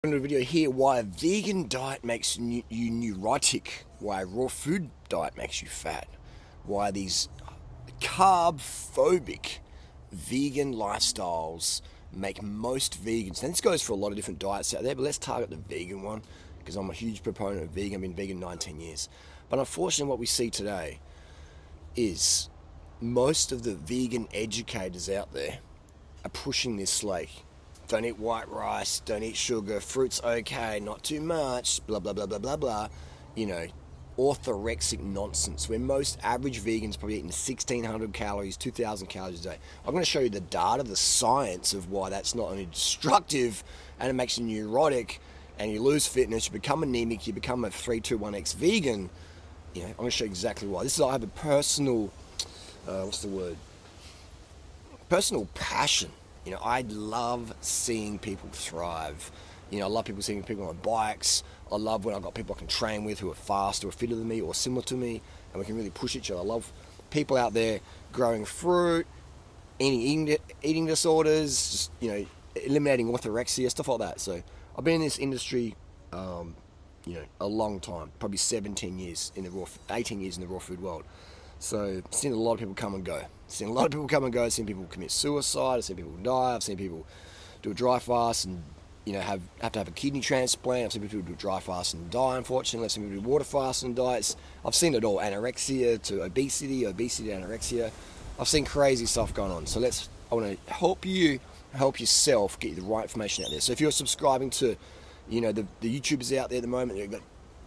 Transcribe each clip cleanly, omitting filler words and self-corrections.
In a video here, why a vegan diet makes you neurotic, why a raw food diet makes you fat, why these carb phobic vegan lifestyles make most vegans. And this goes for a lot of different diets out there, but let's target the vegan one because I'm a huge proponent of vegan. I've been vegan 19 years. But unfortunately, what we see today is most of the vegan educators out there are pushing this like, don't eat white rice, don't eat sugar, fruit's okay, not too much, blah, blah, blah, blah, blah, blah. You know, orthorexic nonsense, where most average vegans probably eating 1,600 calories, 2,000 calories a day. I'm going to show you the data, the science of why that's not only destructive and it makes you neurotic and you lose fitness, you become anemic, you become a 3-2-1-X vegan. You know, I'm going to show you exactly why. I have a personal, personal passion. You know, I love seeing people thrive. You know, I love seeing people on bikes. I love when I've got people I can train with who are faster or fitter than me or similar to me, and we can really push each other. I love people out there growing fruit, eating disorders, just, you know, eliminating orthorexia, stuff like that. So I've been in this industry, you know, a long time, probably 18 years in the raw food world. So I've seen a lot of people come and go. I've seen people commit suicide, I've seen people die, I've seen people do a dry fast and, you know, have to have a kidney transplant. I've seen people do a dry fast and die, unfortunately. I've seen people do water fast and die. I've seen it all, anorexia to obesity to anorexia. I've seen crazy stuff going on. So I want to help yourself get the right information out there. So if you're subscribing to, you know, the YouTubers out there at the moment, you've got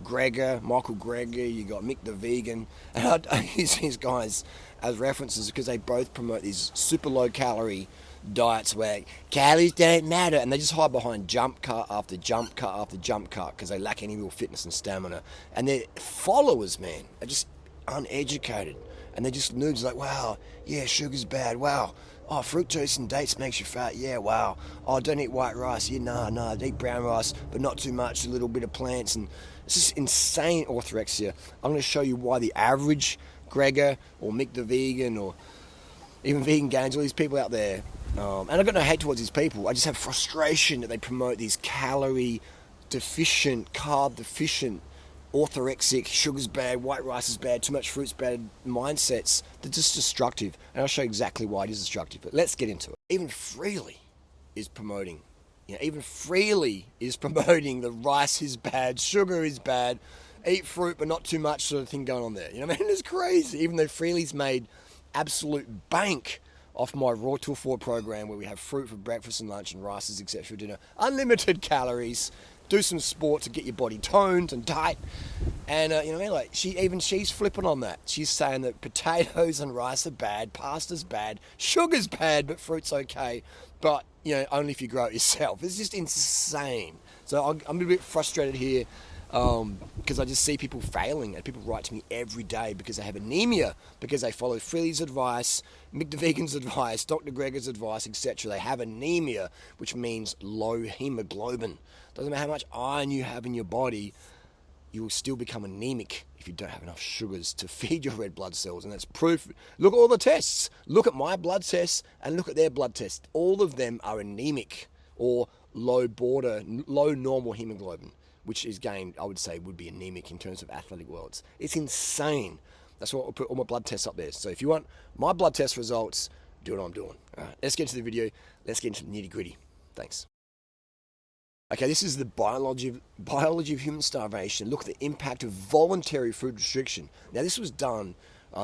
Michael Greger, you got Mick the Vegan, and I use these guys as references because they both promote these super low calorie diets where calories don't matter, and they just hide behind jump cut after jump cut after jump cut because they lack any real fitness and stamina. And their followers, man, are just uneducated, and they're just noobs like, wow, yeah, sugar's bad, wow. Oh, fructose and dates makes you fat. Yeah, wow. Oh, don't eat white rice. Yeah, nah. Eat brown rice, but not too much. A little bit of plants, and it's just insane orthorexia. I'm going to show you why the average Gregor or Mick the Vegan or even Vegan Gains, all these people out there, and I've got no hate towards these people. I just have frustration that they promote these calorie deficient, carb deficient, orthorexic, sugar's bad, white rice is bad, too much fruit's bad mindsets. They're just destructive, and I'll show you exactly why it is destructive. But let's get into it. Even Freely is promoting the rice is bad, sugar is bad, eat fruit but not too much sort of thing going on there. You know what I mean? It's crazy. Even though Freely's made absolute bank off my Raw Tool Forward program where we have fruit for breakfast and lunch and rices, etc. for dinner, unlimited calories. Do some sport to get your body toned and tight, and you know what I mean. Like she's flipping on that. She's saying that potatoes and rice are bad, pasta's bad, sugar's bad, but fruit's okay. But you know, only if you grow it yourself. It's just insane. So I'm a bit frustrated here because I just see people failing, and people write to me every day because they have anemia, because they follow Freely's advice, Mick the Vegan's advice, Dr. Greger's advice, etc. They have anemia, which means low hemoglobin. Doesn't matter how much iron you have in your body, you will still become anemic if you don't have enough sugars to feed your red blood cells. And that's proof. Look at all the tests. Look at my blood tests and look at their blood tests. All of them are anemic or low normal hemoglobin, which is gained, I would say, would be anemic in terms of athletic worlds. It's insane. That's why I'll put all my blood tests up there. So if you want my blood test results, do what I'm doing. All right, let's get into the video. Let's get into the nitty gritty. Thanks. Okay, this is the biology of human starvation. Look at the impact of voluntary food restriction. Now, this was done.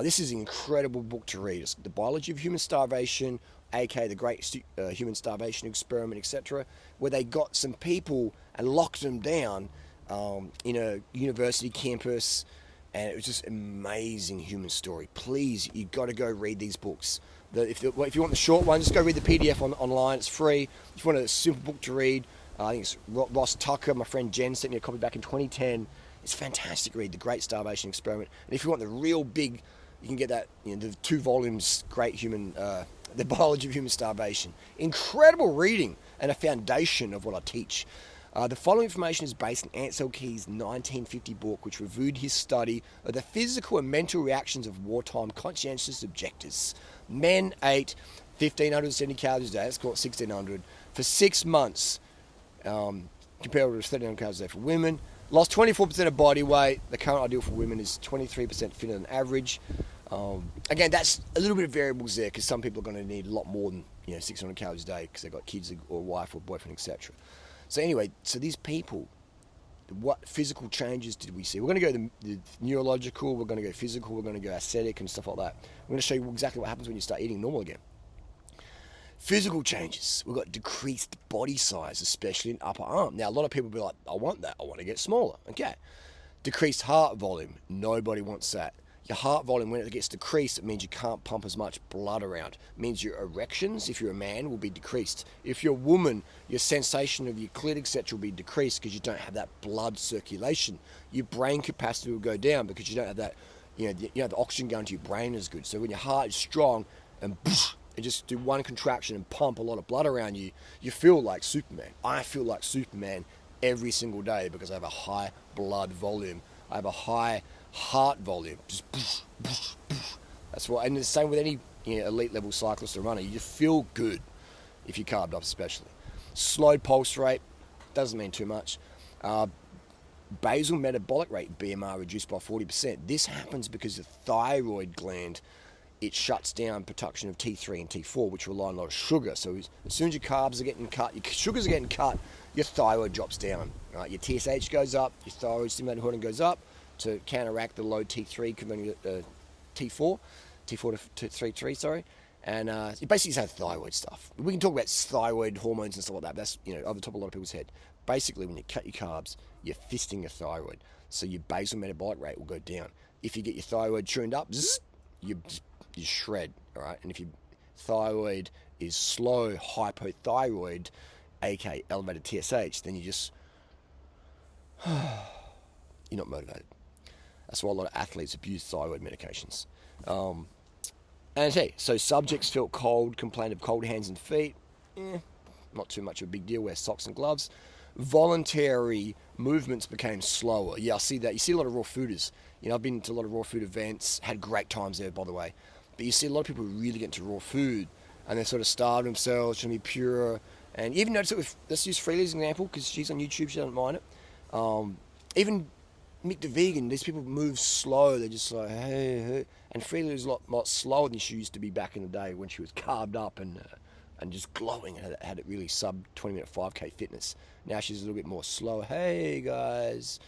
This is an incredible book to read. It's The Biology of Human Starvation, aka the Great Human Starvation Experiment, etc., where they got some people and locked them down in a university campus, and it was just amazing human story. Please, you got to go read these books. If you want the short one, just go read the PDF online. It's free. If you want a simple book to read, I think it's Ross Tucker, my friend Jen, sent me a copy back in 2010. It's fantastic read, The Great Starvation Experiment. And if you want the real big, you can get that, you know, the 2 volumes, The Biology of Human Starvation. Incredible reading and a foundation of what I teach. The following information is based on Ansel Keys' 1950 book, which reviewed his study of the physical and mental reactions of wartime conscientious objectors. Men ate 1,570 calories a day, let's call it 1,600, for 6 months. compared with 1,300 calories a day for women. Lost 24% of body weight. The current ideal for women is 23% fitter than average. Again, that's a little bit of variables there because some people are going to need a lot more than 600 calories a day because they've got kids or a wife or boyfriend, etc. So anyway, so these people, what physical changes did we see? We're going to go the neurological, we're going to go physical, we're going to go aesthetic and stuff like that. We're going to show you exactly what happens when you start eating normal again. Physical changes. We've got decreased body size, especially in upper arm. Now, a lot of people will be like, I want that. I want to get smaller. Okay. Decreased heart volume. Nobody wants that. Your heart volume, when it gets decreased, it means you can't pump as much blood around. It means your erections, if you're a man, will be decreased. If you're a woman, your sensation of your clit, etc. will be decreased because you don't have that blood circulation. Your brain capacity will go down because you don't have that, the oxygen going to your brain is good. So when your heart is strong and just do one contraction and pump a lot of blood around you, you feel like Superman. I feel like Superman every single day because I have a high blood volume. I have a high heart volume. Just that's what, and the same with any elite level cyclist or runner. You just feel good if you're carved up, especially. Slowed pulse rate doesn't mean too much. Basal metabolic rate, BMR, reduced by 40%. This happens because the thyroid gland, it shuts down production of T3 and T4, which rely on a lot of sugar. So as soon as your carbs are getting cut, your sugars are getting cut, your thyroid drops down. Right? Your TSH goes up, your thyroid stimulating hormone goes up to counteract the low T3 converting to T4 to T3, sorry. And it basically is thyroid stuff. We can talk about thyroid hormones and stuff like that. That's over the top of a lot of people's head. Basically, when you cut your carbs, you're fisting your thyroid. So your basal metabolic rate will go down. If you get your thyroid tuned up, you shred, all right? And if your thyroid is slow hypothyroid, aka elevated TSH, then you're not motivated. That's why a lot of athletes abuse thyroid medications. And hey, so subjects felt cold, complained of cold hands and feet. Not too much of a big deal, wear socks and gloves. Voluntary movements became slower. Yeah, I see that. You see a lot of raw fooders. I've been to a lot of raw food events, had great times there, by the way. But you see a lot of people who really get into raw food and they sort of starve themselves, trying to be pure. And even notice it with, let's use Freely as an example because she's on YouTube, she doesn't mind it. Even Mick the Vegan, these people move slow. They're just like, hey. And Freely is a lot slower than she used to be back in the day when she was carved up and just glowing and had it really sub 20-minute 5K fitness. Now she's a little bit more slow. Hey, guys,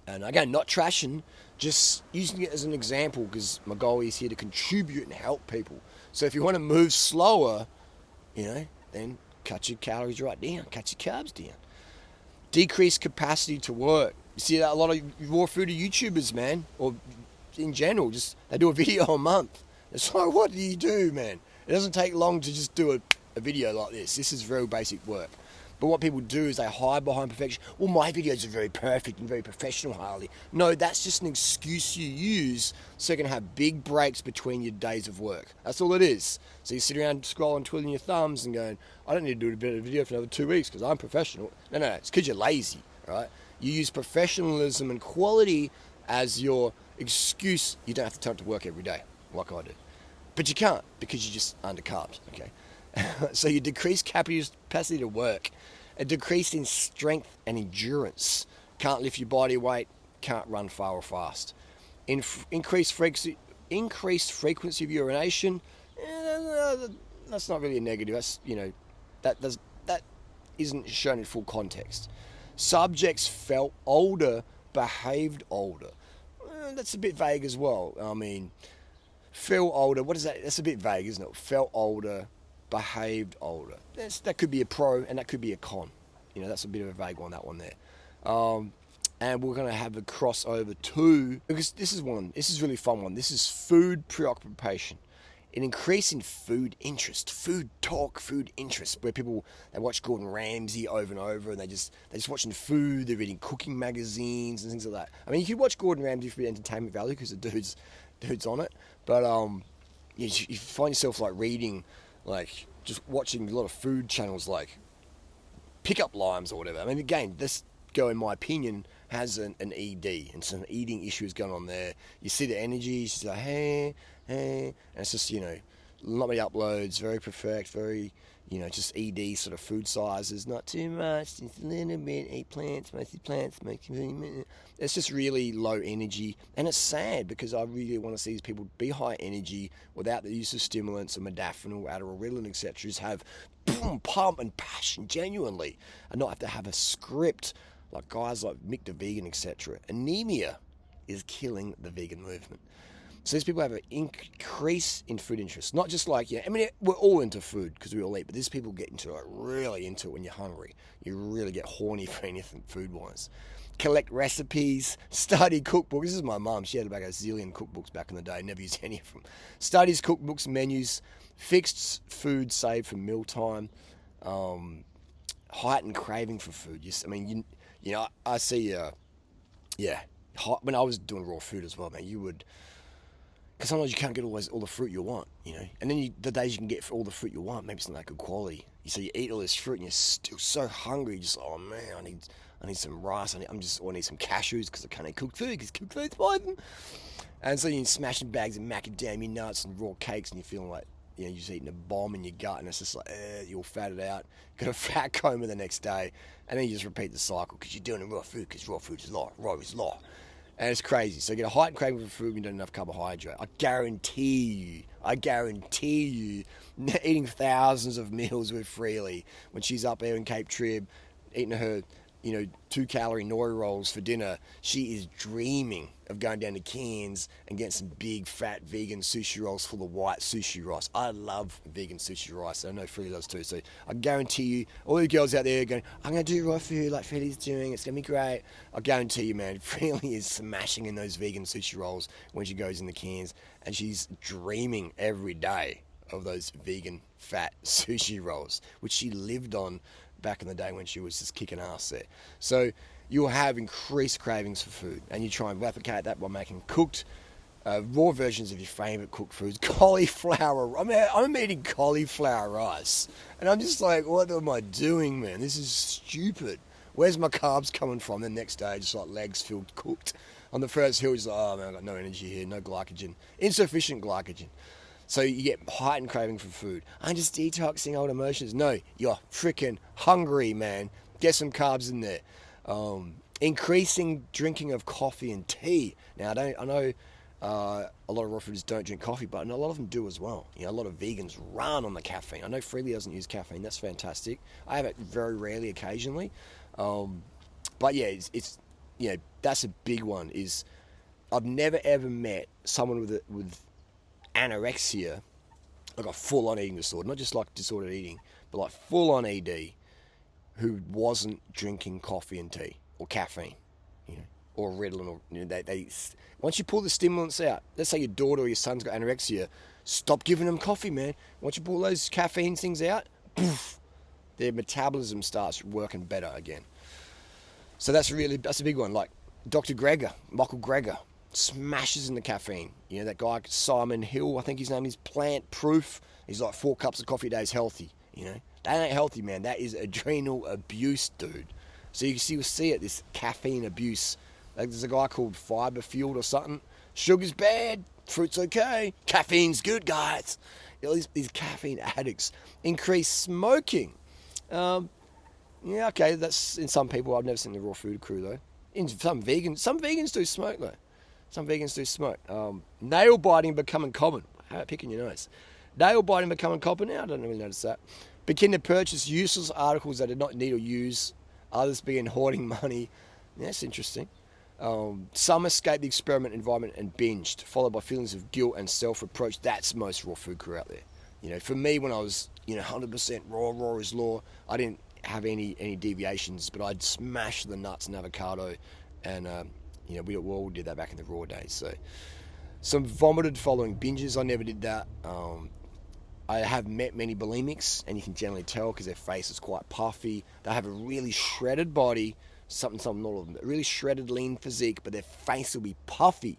And again, not trashing, just using it as an example because my goal is here to contribute and help people. So if you want to move slower, then cut your calories right down, cut your carbs down. Decreased capacity to work. You see that a lot of raw food YouTubers, man, or in general, just they do a video a month. It's like, what do you do, man? It doesn't take long to just do a video like this. This is very basic work. But what people do is they hide behind perfection. Well, my videos are very perfect and very professional, Harley. No, that's just an excuse you use so you can have big breaks between your days of work. That's all it is. So you sit around scrolling, twiddling your thumbs and going, I don't need to do a video for another 2 weeks because I'm professional. No, it's because you're lazy, right? You use professionalism and quality as your excuse. You don't have to turn up to work every day like I do. But you can't because you're just undercarved, okay? So you decrease capacity to work, a decrease in strength and endurance, can't lift your body weight, can't run far or fast. Increased frequency of urination, that's not really a negative. That's that isn't shown in full context. Subjects felt older, behaved older. That's a bit vague as well. I mean, feel older. What is that? That's a bit vague, isn't it? Felt older, behaved older. That could be a pro and that could be a con. That's a bit of a vague one, that one there. And we're going to have a crossover too, because this is really fun one. This is food preoccupation. An increase in food interest, food talk, food interest, where people, they watch Gordon Ramsay over and over and they're just watching food, they're reading cooking magazines and things like that. I mean, you could watch Gordon Ramsay for the entertainment value because the dude's on it, but you find yourself like reading, like just watching a lot of food channels like Pickup Limes or whatever. I mean, again, this girl, in my opinion, has an ED and some eating issues going on there. You see the energy, she's like, hey, and it's just, not many uploads, very perfect, very, just ED sort of food sizes, not too much, just a little bit, eat plants, mostly plants, it's just really low energy. And it's sad because I really want to see these people be high energy without the use of stimulants or modafinil, Adderall, Ritalin, etc. Just have boom, pump and passion genuinely, and not have to have a script like guys like Mick the Vegan, etc. Anemia is killing the vegan movement. So these people have an increase in food interest. Not just like, we're all into food because we all eat, but these people get into it, really into it when you're hungry. You really get horny for anything food-wise. Collect recipes, study cookbooks. This is my mum. She had about a zillion cookbooks back in the day, never used any of them. Studies cookbooks, menus, fixed food saved for mealtime, heightened craving for food. I see, when I was doing raw food as well, man, you would... Because sometimes you can't get all the fruit you want, And then the days you can get all the fruit you want, maybe it's not that good quality. So you eat all this fruit and you're still so hungry. You're just, oh man, I need some rice. I need some cashews because I can't eat cooked food because cooked food's poison. And so you're smashing bags of macadamia nuts and raw cakes and you're feeling like, you're just eating a bomb in your gut and it's just like, you're all fatted out. Got a fat coma the next day. And then you just repeat the cycle because you're doing raw food because raw food is law. Raw is law. And it's crazy. So you get a heightened craving for food when you don't have enough carbohydrate. I guarantee you, eating thousands of meals with Freely when she's up there in Cape Trib, eating her, 2-calorie nori rolls for dinner, she is dreaming of going down to Cairns and getting some big, fat, vegan sushi rolls full of white sushi rice. I love vegan sushi rice. I know Freely does too. So I guarantee you, all you girls out there going, I'm going to do raw food like Freely's doing. It's going to be great. I guarantee you, man, Freely is smashing in those vegan sushi rolls when she goes in the Cairns. And she's dreaming every day of those vegan, fat sushi rolls, which she lived on back in the day when she was just kicking ass there. So you'll have increased cravings for food, and you try and replicate that by making cooked, raw versions of your favourite cooked foods. Cauliflower. I'm eating cauliflower rice, and I'm just like, what am I doing, man? This is stupid. Where's my carbs coming from? The next day, just like legs filled cooked. On the first hill, just like, oh man, I've got no energy here, no glycogen, insufficient glycogen. So you get heightened craving for food. I'm just detoxing old emotions. No, you're freaking hungry, man. Get some carbs in there. Increasing drinking of coffee and tea. Now, I know a lot of raw fooders don't drink coffee, but a lot of them do as well. A lot of vegans run on the caffeine. I know Freely doesn't use caffeine. That's fantastic. I have it very rarely, occasionally. But yeah, it's that's a big one. I've never ever met someone with anorexia, like a full-on eating disorder, not just like disordered eating, but like full-on ED, who wasn't drinking coffee and tea or caffeine, or Ritalin, or they once you pull the stimulants out, let's say your daughter or your son's got anorexia, stop giving them coffee, man. Once you pull those caffeine things out, poof, their metabolism starts working better again. So that's a big one. Like Michael Greger, smashes in the caffeine. That guy, Simon Hill, I think his name is, Plant Proof. He's like 4 cups of coffee a day is healthy. That ain't healthy, man. That is adrenal abuse, dude. So you'll see it, this caffeine abuse. Like there's a guy called Fiber Fueled or something. Sugar's bad, fruit's okay, caffeine's good, guys. These caffeine addicts. Increase smoking. Okay, that's in some people. I've never seen the raw food crew though. In some vegans do smoke though. Some vegans do smoke. Nail biting becoming common. How about picking your nose? Nail biting becoming common now. I don't really notice that. Begin to purchase useless articles that do not need or use. Others begin hoarding money. Yeah, that's interesting. Some escape the experiment environment and binged, followed by feelings of guilt and self-reproach. That's most raw food crew out there. For me, when I was 100% raw is law, I didn't have any deviations, but I'd smash the nuts and avocado, and we all did that back in the raw days. So some vomited following binges. I never did that. I have met many bulimics, and you can generally tell because their face is quite puffy. They have a really shredded body, something, not all of them, a really shredded, lean physique, but their face will be puffy.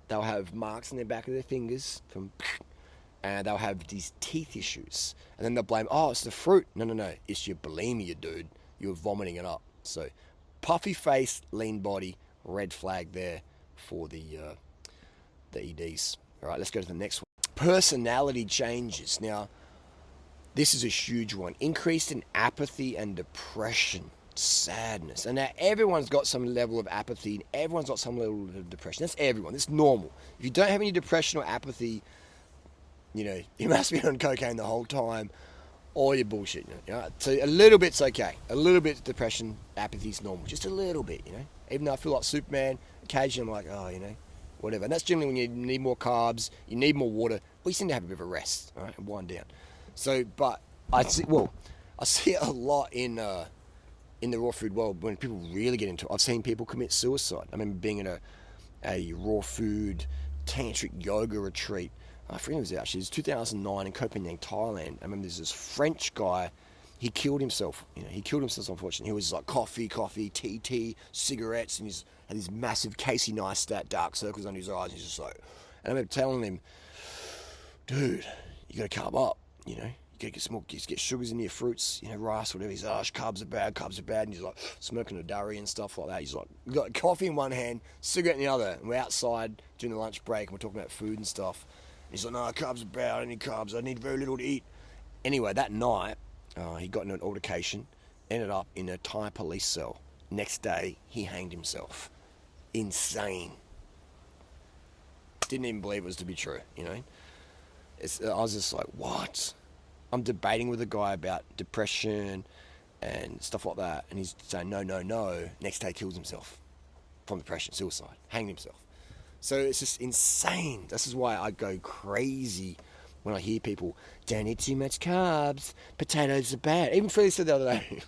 They'll have marks on their back of their fingers and they'll have these teeth issues. And then they'll blame, it's the fruit. No, it's your bulimia, dude. You're vomiting it up. So puffy face, lean body, red flag there for the EDs. All right, let's go to the next one. Personality changes. Now, This is a huge one. Increased in apathy and depression, sadness. And now everyone's got some level of apathy and everyone's got some level of depression. That's everyone. That's normal. If you don't have any depression or apathy, you must be on cocaine the whole time, or you're bullshit. So a little bit's okay. A little bit of depression, apathy's normal. Just a little bit, Even though I feel like Superman, occasionally I'm like, whatever. And that's generally when you need more carbs, you need more water, but you seem to have a bit of a rest, all right, and wind down. So, but I see it a lot in the raw food world when people really get into it. I've seen people commit suicide. I remember being in a raw food tantric yoga retreat. I forget who it was actually. It was 2009 in Copenhagen, Thailand. I remember there's this French guy. He killed himself. He killed himself, unfortunately. He was like coffee, tea, cigarettes, and he had these massive Casey Neistat dark circles under his eyes. He's just like, and I remember telling him, dude, you got to carb up. You gotta get some more, get sugars in your fruits, rice, whatever. He's like, carbs are bad, and he's like smoking a durry and stuff like that. He's like, we've got coffee in one hand, cigarette in the other, and we're outside during the lunch break, and we're talking about food and stuff. And he's like, no, carbs are bad, I don't need carbs, I need very little to eat. Anyway, that night, he got into an altercation, ended up in a Thai police cell. Next day, he hanged himself. Insane. Didn't even believe it was to be true, I was just like, what? I'm debating with a guy about depression and stuff like that, and he's saying, no. Next day, kills himself from depression, suicide, hanged himself. So it's just insane. This is why I go crazy when I hear people, don't eat too much carbs, potatoes are bad. Even Freely said the other day,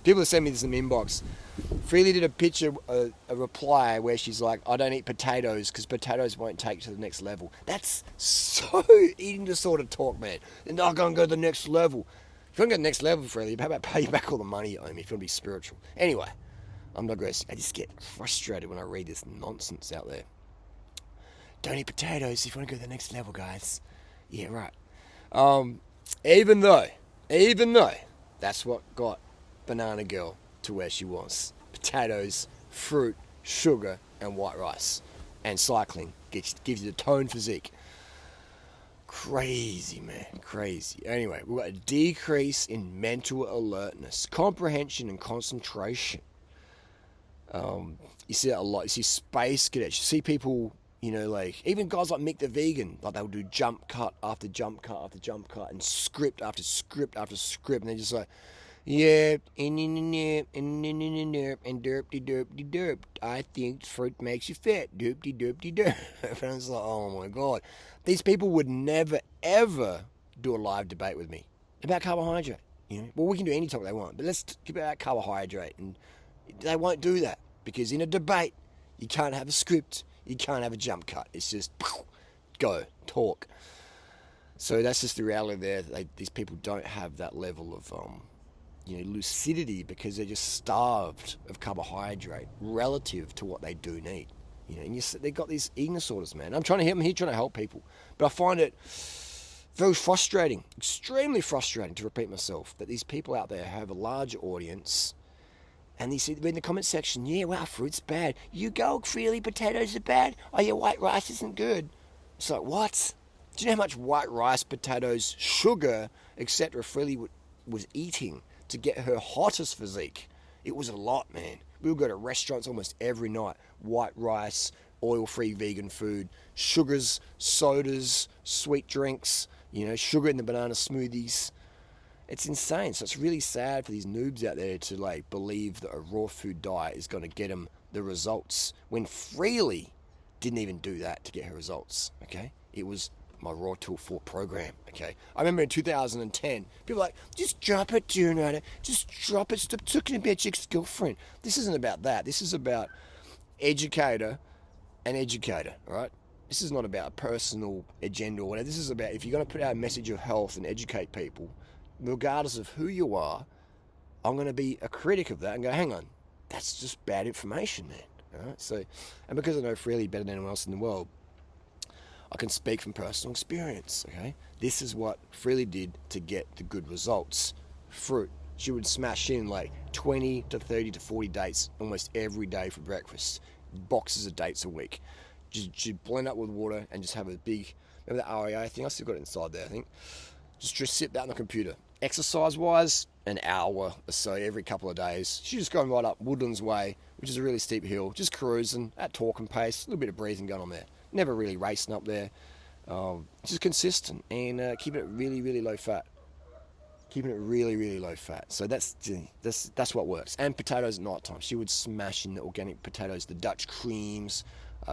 people have sent me this in the inbox. Freely did a picture, a reply where she's like, I don't eat potatoes because potatoes won't take to the next level. That's so eating disorder talk, man. They're not going to go to the next level. If you want to go to the next level, Freely, how about pay you back all the money you owe me if you want to be spiritual? Anyway, I'm digressing. I just get frustrated when I read this nonsense out there. Don't eat potatoes if you want to go to the next level, guys. Yeah, right. Even though that's what got Banana Girl to where she was. Potatoes, fruit, sugar, and white rice. And cycling gives you the toned physique. Crazy, man. Crazy. Anyway, we've got a decrease in mental alertness, comprehension, and concentration. You see that a lot. You see space cadets. You see people, like even guys like Mick the Vegan, like they'll do jump cut after jump cut after jump cut and script after script after script, and they're just like, yeah, and derp. I think fruit makes you fat. Derp. And I was like, oh my god, these people would never ever do a live debate with me about carbohydrate. Well, we can do any topic they want, but let's talk about carbohydrate, and they won't do that because in a debate you can't have a script. You can't have a jump cut. It's just go, talk. So that's just the reality there. These people don't have that level of, lucidity because they're just starved of carbohydrate relative to what they do need. And they've got these eating disorders, man. I'm trying to help people. But I find it very frustrating, extremely frustrating to repeat myself, that these people out there have a large audience. And you see in the comment section, yeah, wow, fruit's bad. You go, Freely, potatoes are bad. Oh, yeah, white rice isn't good. It's like, what? Do you know how much white rice, potatoes, sugar, etc. Freely was eating to get her hottest physique? It was a lot, man. We would go to restaurants almost every night. White rice, oil-free vegan food, sugars, sodas, sweet drinks, sugar in the banana smoothies. It's insane. So it's really sad for these noobs out there to believe that a raw food diet is going to get them the results when Freely didn't even do that to get her results. Okay, it was my Raw Tool 4 program. Okay, I remember in 2010, people were like, just drop it, durianrider. Just drop it. Stop talking about your ex-girlfriend. This isn't about that. This is about educator and educator. All right. This is not about a personal agenda or whatever. This is about if you're going to put out a message of health and educate people, regardless of who you are, I'm going to be a critic of that and go, hang on, that's just bad information, man. All right? So, and because I know Freely better than anyone else in the world, I can speak from personal experience, okay? This is what Freely did to get the good results. Fruit. She would smash in 20 to 30 to 40 dates almost every day for breakfast. Boxes of dates a week. She'd blend up with water and just have a big, remember the REA thing? I still got it inside there, I think. Just sit down on the computer. Exercise-wise, an hour or so every couple of days. She's just going right up Woodlands Way, which is a really steep hill, just cruising at talking pace, a little bit of breathing going on there. Never really racing up there. Just consistent and keeping it really, really low fat. Keeping it really, really low fat. So that's what works. And potatoes at night time. She would smash in the organic potatoes, the Dutch creams.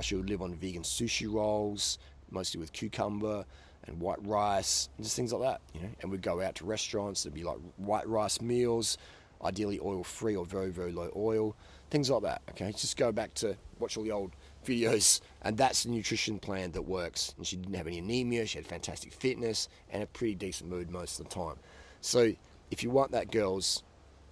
She would live on vegan sushi rolls, mostly with cucumber and white rice, and just things like that, you know. And we'd go out to restaurants. It'd be like white rice meals, ideally oil-free or very, very low oil, things like that. Okay, just go back to watch all the old videos, and that's the nutrition plan that works. And she didn't have any anemia. She had fantastic fitness and a pretty decent mood most of the time. So if you want that, girls,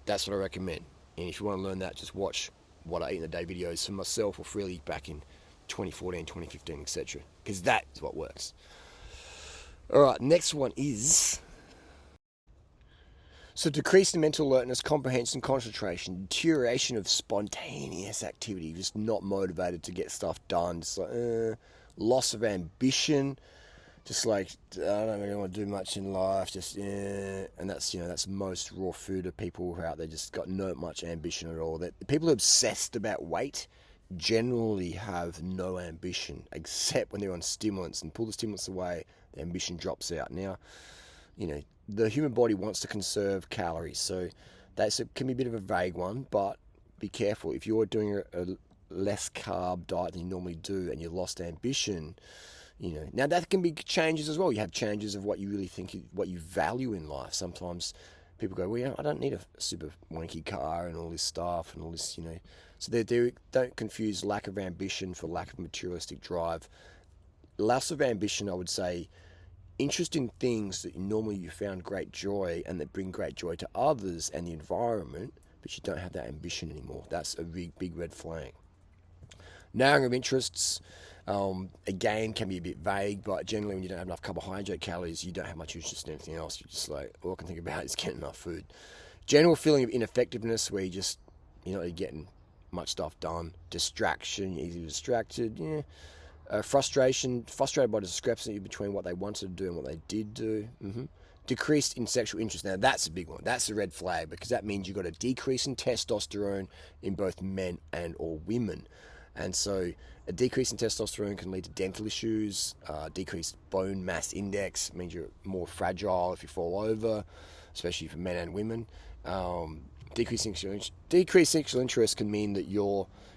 that's what I recommend. And if you want to learn that, just watch what I eat in a day videos for myself or Freely back in 2014, 2015, etc. Because that is what works. All right, next one is... So decrease in mental alertness, comprehension, concentration, deterioration of spontaneous activity, just not motivated to get stuff done, just like, loss of ambition, just like, I don't really want to do much in life, just, and that's, you know, that's most raw fooder people who are out there, just got no much ambition at all. That people who are obsessed about weight generally have no ambition, except when they're on stimulants, and pull the stimulants away, the ambition drops out. Now, you know, the human body wants to conserve calories, so that can be a bit of a vague one, but be careful. If you're doing a less carb diet than you normally do and you lost ambition, you know, now that can be changes as well. You have changes of what you really think, what you value in life. Sometimes people go, well, yeah, I don't need a super wanky car and all this stuff and all this, you know. So they don't confuse lack of ambition for lack of materialistic drive. Loss of ambition, I would say, interest in things that normally you found great joy and that bring great joy to others and the environment, but you don't have that ambition anymore. That's a big, big red flag. Narrowing of interests, again, can be a bit vague, but generally when you don't have enough carbohydrate calories, you don't have much interest in anything else. You're just like, all I can think about is getting enough food. General feeling of ineffectiveness where you're not really getting much stuff done. Distraction, you're easily distracted, yeah. Frustrated by the discrepancy between what they wanted to do and what they did do. Decreased in sexual interest. Now that's a big one. That's a red flag, because that means you've got a decrease in testosterone in both men and or women. And so a decrease in testosterone can lead to dental issues, decreased bone mass index means you're more fragile if you fall over, especially for men and women. Decreased sexual interest can mean that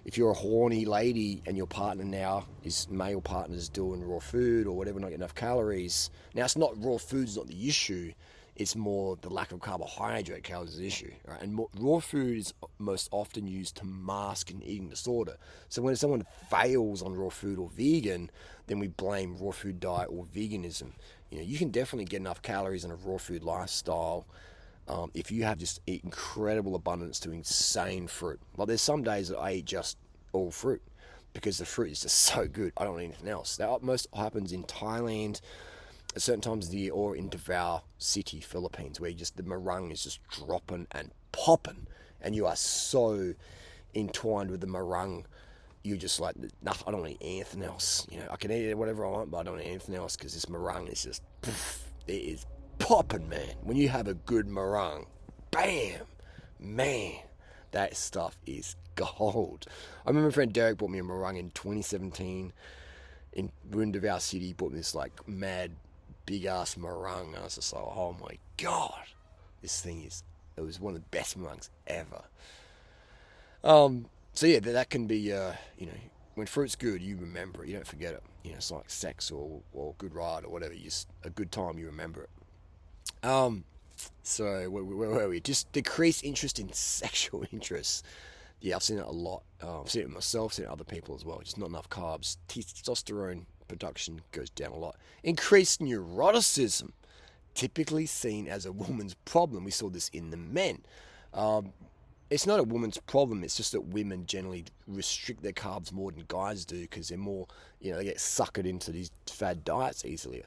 if you're a horny lady and your partner now is male partner's doing raw food or whatever, not get enough calories. Now it's not raw food's not the issue. It's more the lack of carbohydrate calories is the issue, right? And raw food is most often used to mask an eating disorder. So when someone fails on raw food or vegan, then we blame raw food diet or veganism. You know, you can definitely get enough calories in a raw food lifestyle if you have just incredible abundance to insane fruit. Like there's some days that I eat just all fruit because the fruit is just so good. I don't want anything else. That most happens in Thailand at certain times of the year, or in Davao City, Philippines, where the meringue is just dropping and popping, and you are so entwined with the meringue, you're just like, I don't want anything else. You know, I can eat whatever I want, but I don't want anything else because this meringue is just, it is popping, man. When you have a good meringue, bam, man, that stuff is gold. I remember my friend Derek bought me a meringue in 2017 in Davao City. He bought me this like mad big ass meringue. I was just like, oh my god, it was one of the best meringues ever. So yeah, that can be, you know, when fruit's good, you remember it, you don't forget it. You know, it's like sex or good ride or whatever. Just a good time, you remember it. So where were we? Just decreased interest in sexual interests. Yeah, I've seen it a lot. I've seen it myself, seen it other people as well. Just not enough carbs. Testosterone production goes down a lot. Increased neuroticism, typically seen as a woman's problem. We saw this in the men. It's not a woman's problem. It's just that women generally restrict their carbs more than guys do because they're more, you know, they get suckered into these fad diets easily.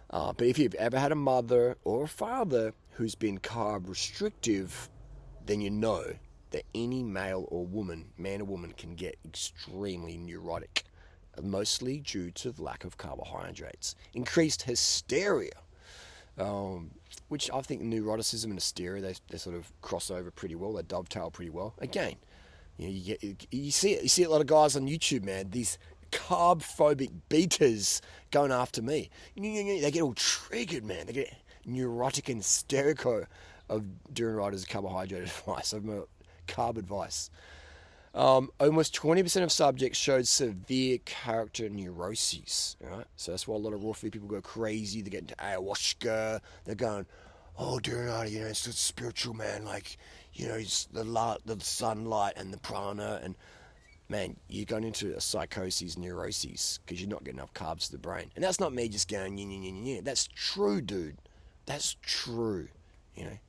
But if you've ever had a mother or a father who's been carb restrictive, then you know that any male or woman, man or woman, can get extremely neurotic, mostly due to the lack of carbohydrates. Increased hysteria. which I think neuroticism and hysteria, they sort of cross over pretty well. They dovetail pretty well. Again, you see it. You see a lot of guys on YouTube, man. These carb-phobic beaters going after me. They get all triggered, man. They get neurotic and hysterical of durianrider's carbohydrate advice, of my carb advice. Almost 20% of subjects showed severe character neuroses. Right? So that's why a lot of raw food people go crazy. They get into ayahuasca. They're going, oh, durianrider, it's a spiritual, man. Like, it's the sunlight and the prana. And, man, you're going into a psychosis, neuroses, because you're not getting enough carbs to the brain. And that's not me just going, yeah. That's true, dude. That's true.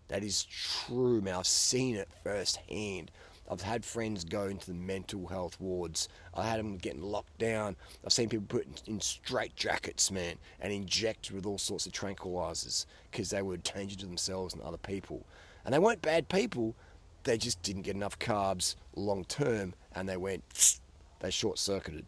That is true, man. I've seen it firsthand. I've had friends go into the mental health wards. I had them getting locked down. I've seen people put in straitjackets, man, and injected with all sorts of tranquilizers because they were a danger to themselves and other people. And they weren't bad people. They just didn't get enough carbs long term, and they short-circuited.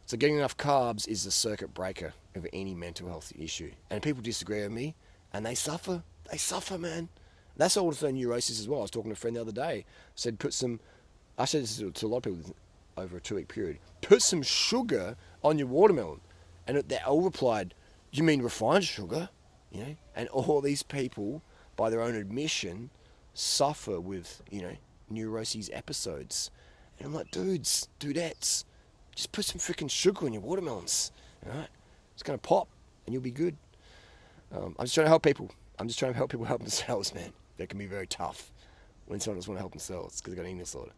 So getting enough carbs is the circuit breaker of any mental health issue. And people disagree with me, and they suffer. They suffer, man. That's also neurosis as well. I was talking to a friend the other day. I said this to a lot of people over a 2-week period. Put some sugar on your watermelon. And they all replied, you mean refined sugar? And all these people, by their own admission, suffer with, neuroses episodes. And I'm like, dudettes, just put some freaking sugar on your watermelons. All right? It's going to pop and you'll be good. I'm just trying to help people. I'm just trying to help people help themselves, man. That can be very tough when someone doesn't want to help themselves because they've got an eating disorder.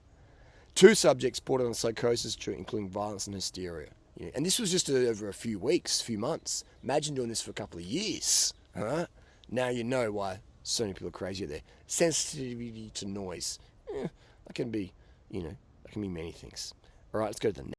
2 subjects reported on psychosis, including violence and hysteria. And this was just over a few weeks, few months. Imagine doing this for a couple of years. All right? Now you know why so many people are crazy out there. Sensitivity to noise. That can be, that can be many things. All right, let's go to the next.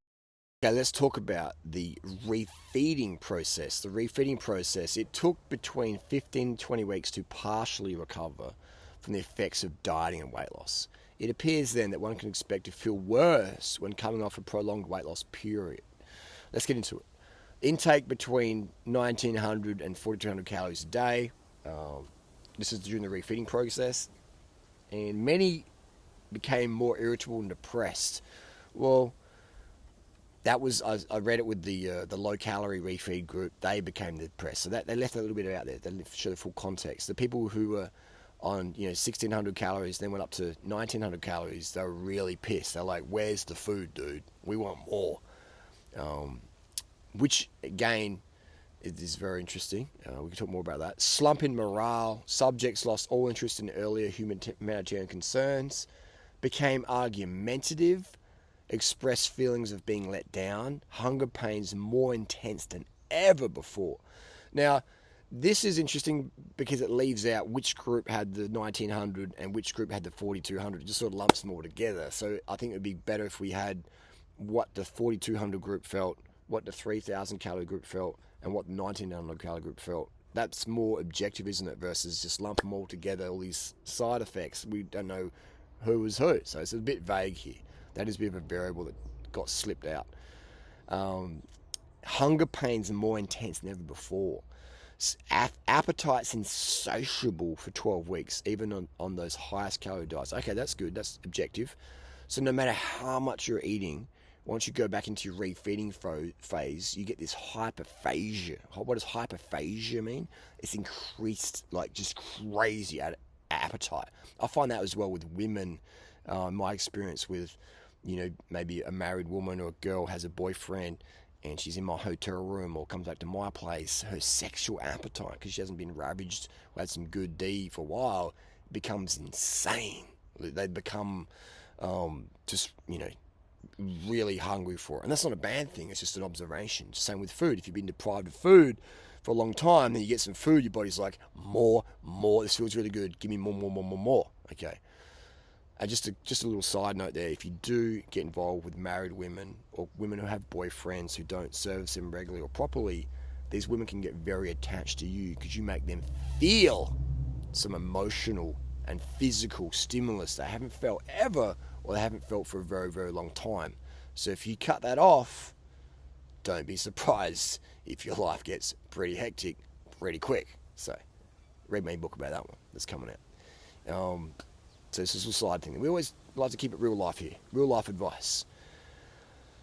Okay, let's talk about the refeeding process. The refeeding process, it took between 15 to 20 weeks to partially recover from the effects of dieting and weight loss. It appears then that one can expect to feel worse when coming off a prolonged weight loss period. Let's get into it. Intake between 1,900 and 4,200 calories a day. This is during the refeeding process. And many became more irritable and depressed. Well, that was, I read it with the low-calorie refeed group. They became depressed. So they left a little bit out there. They didn't show the full context. The people who were on 1,600 calories, then went up to 1,900 calories, they were really pissed. They're like, where's the food, dude? We want more. Which, again, is very interesting. We can talk more about that. Slump in morale. Subjects lost all interest in earlier humanitarian concerns. Became argumentative. Expressed feelings of being let down. Hunger pains more intense than ever before. Now, this is interesting because it leaves out which group had the 1,900 and which group had the 4,200. It just sort of lumps them all together. So I think it would be better if we had what the 4,200 group felt, what the 3,000 calorie group felt, and what the 1,900 calorie group felt. That's more objective, isn't it, versus just lump them all together, all these side effects. We don't know who was who. So it's a bit vague here. That is a bit of a variable that got slipped out. Hunger pains are more intense than ever before. Appetite's insatiable for 12 weeks, even on those highest calorie diets. Okay, that's good. That's objective. So no matter how much you're eating, once you go back into your refeeding phase, you get this hyperphagia. What does hyperphagia mean? It's increased, like just crazy appetite. I find that as well with women. My experience with, maybe a married woman or a girl has a boyfriend and she's in my hotel room or comes back to my place, her sexual appetite, because she hasn't been ravaged or had some good D for a while, becomes insane. They become just, really hungry for it. And that's not a bad thing. It's just an observation. Same with food. If you've been deprived of food for a long time, then you get some food, your body's like, more. This feels really good. Give me more. Okay. And just a little side note there, if you do get involved with married women or women who have boyfriends who don't service them regularly or properly, these women can get very attached to you because you make them feel some emotional and physical stimulus they haven't felt ever, or they haven't felt for a very, very long time. So if you cut that off, don't be surprised if your life gets pretty hectic pretty quick. So Read my book about that one that's coming out. So it's just a side thing. We always like to keep it real life here, real life advice.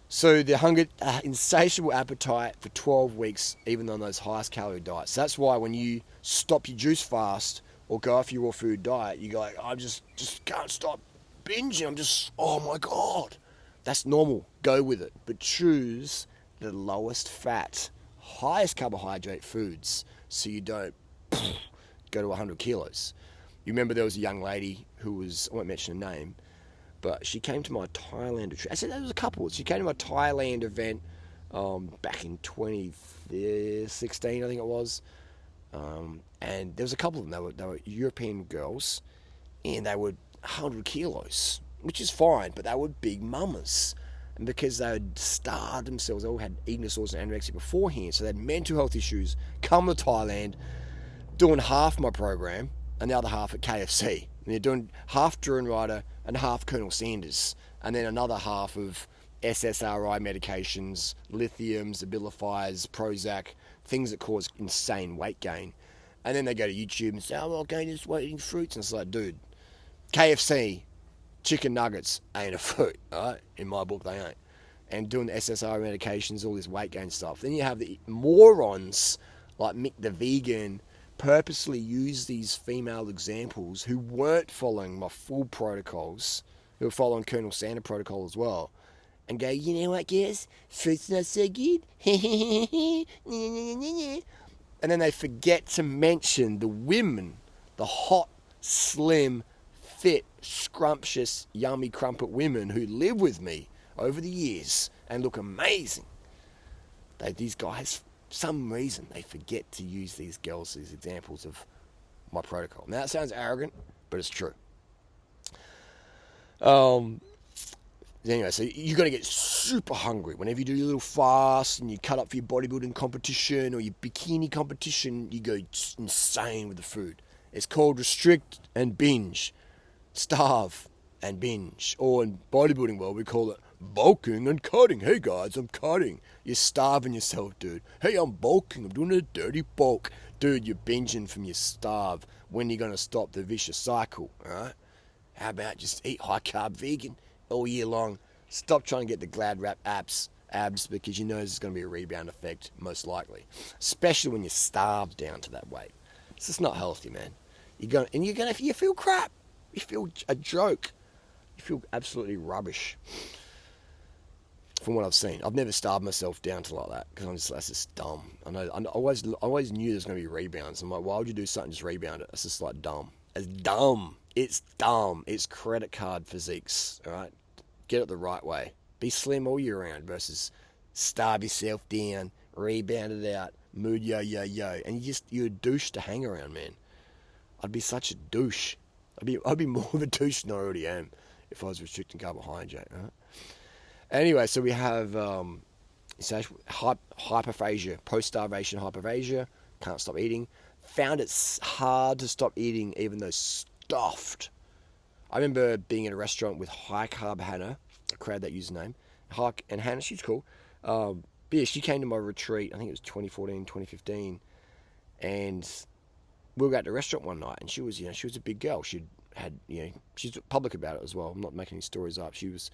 So the hunger, insatiable appetite for 12 weeks, even on those highest calorie diets. So that's why when you stop your juice fast or go off your raw food diet, you go like, I just can't stop binging. I'm just, oh my God. That's normal. Go with it. But choose the lowest fat, highest carbohydrate foods so you don't go to 100 kilos. You remember there was a young lady who was, I won't mention her name, but she came to my Thailand retreat. I said there was a couple. She came to my Thailand event back in 2016, I think it was. And there was a couple of them. They were European girls, and they were 100 kilos, which is fine, but they were big mamas. And because they had starved themselves, they all had eating disorders and anorexia beforehand, so they had mental health issues, come to Thailand, doing half my program, and the other half at KFC. And they're doing half durianrider and half Colonel Sanders, and then another half of SSRI medications, lithiums, abilifiers, Prozac, things that cause insane weight gain. And then they go to YouTube and say, oh, well, I'll gain this weight eating fruits. And it's like, dude, KFC, chicken nuggets ain't a fruit, right? In my book, they ain't. And doing the SSRI medications, all this weight gain stuff. Then you have the morons like Mick the vegan purposely use these female examples who weren't following my full protocols, who were following Colonel Sanders protocol as well, and go, you know what, guys? Fruit's not so good. And then they forget to mention the women, the hot, slim, fit, scrumptious, yummy crumpet women who live with me over the years and look amazing. These guys, for some reason, they forget to use these girls as examples of my protocol. Now, that sounds arrogant, but it's true. Anyway, so you're going to get super hungry whenever you do your little fast and you cut up for your bodybuilding competition or your bikini competition. You go insane with the food. It's called restrict and binge, starve and binge, or in bodybuilding world we call it bulking and cutting. Hey guys, I'm cutting. You're starving yourself, dude. Hey, I'm bulking. I'm doing a dirty bulk, dude. You're binging from your starve. When are you going to stop the vicious cycle? All right. How about just eat high carb vegan all year long? Stop trying to get the glad wrap abs because you know there's going to be a rebound effect most likely, especially when you're starved down to that weight. It's just not healthy, man. You feel crap. You feel a joke. You feel absolutely rubbish. From what I've seen, I've never starved myself down to like that because that's just dumb. I always knew there's going to be rebounds. I'm like, why would you do something just rebound it? It's just like dumb. It's dumb. It's dumb. It's credit card physiques. All right, get it the right way. Be slim all year round versus starve yourself down, rebound it out, mood yo, and you're a douche to hang around, man. I'd be such a douche. I'd be more of a douche than I already am if I was restricting carbohydrate. Right? Anyway, so we have hyperphagia, post-starvation hyperphagia, can't stop eating. Found it hard to stop eating even though stuffed. I remember being in a restaurant with High Carb Hannah, I created that username, and Hannah, she's cool. But yeah, she came to my retreat, I think it was 2014, 2015, and we were at the restaurant one night, and she was a big girl. She's public about it as well. I'm not making any stories up. She was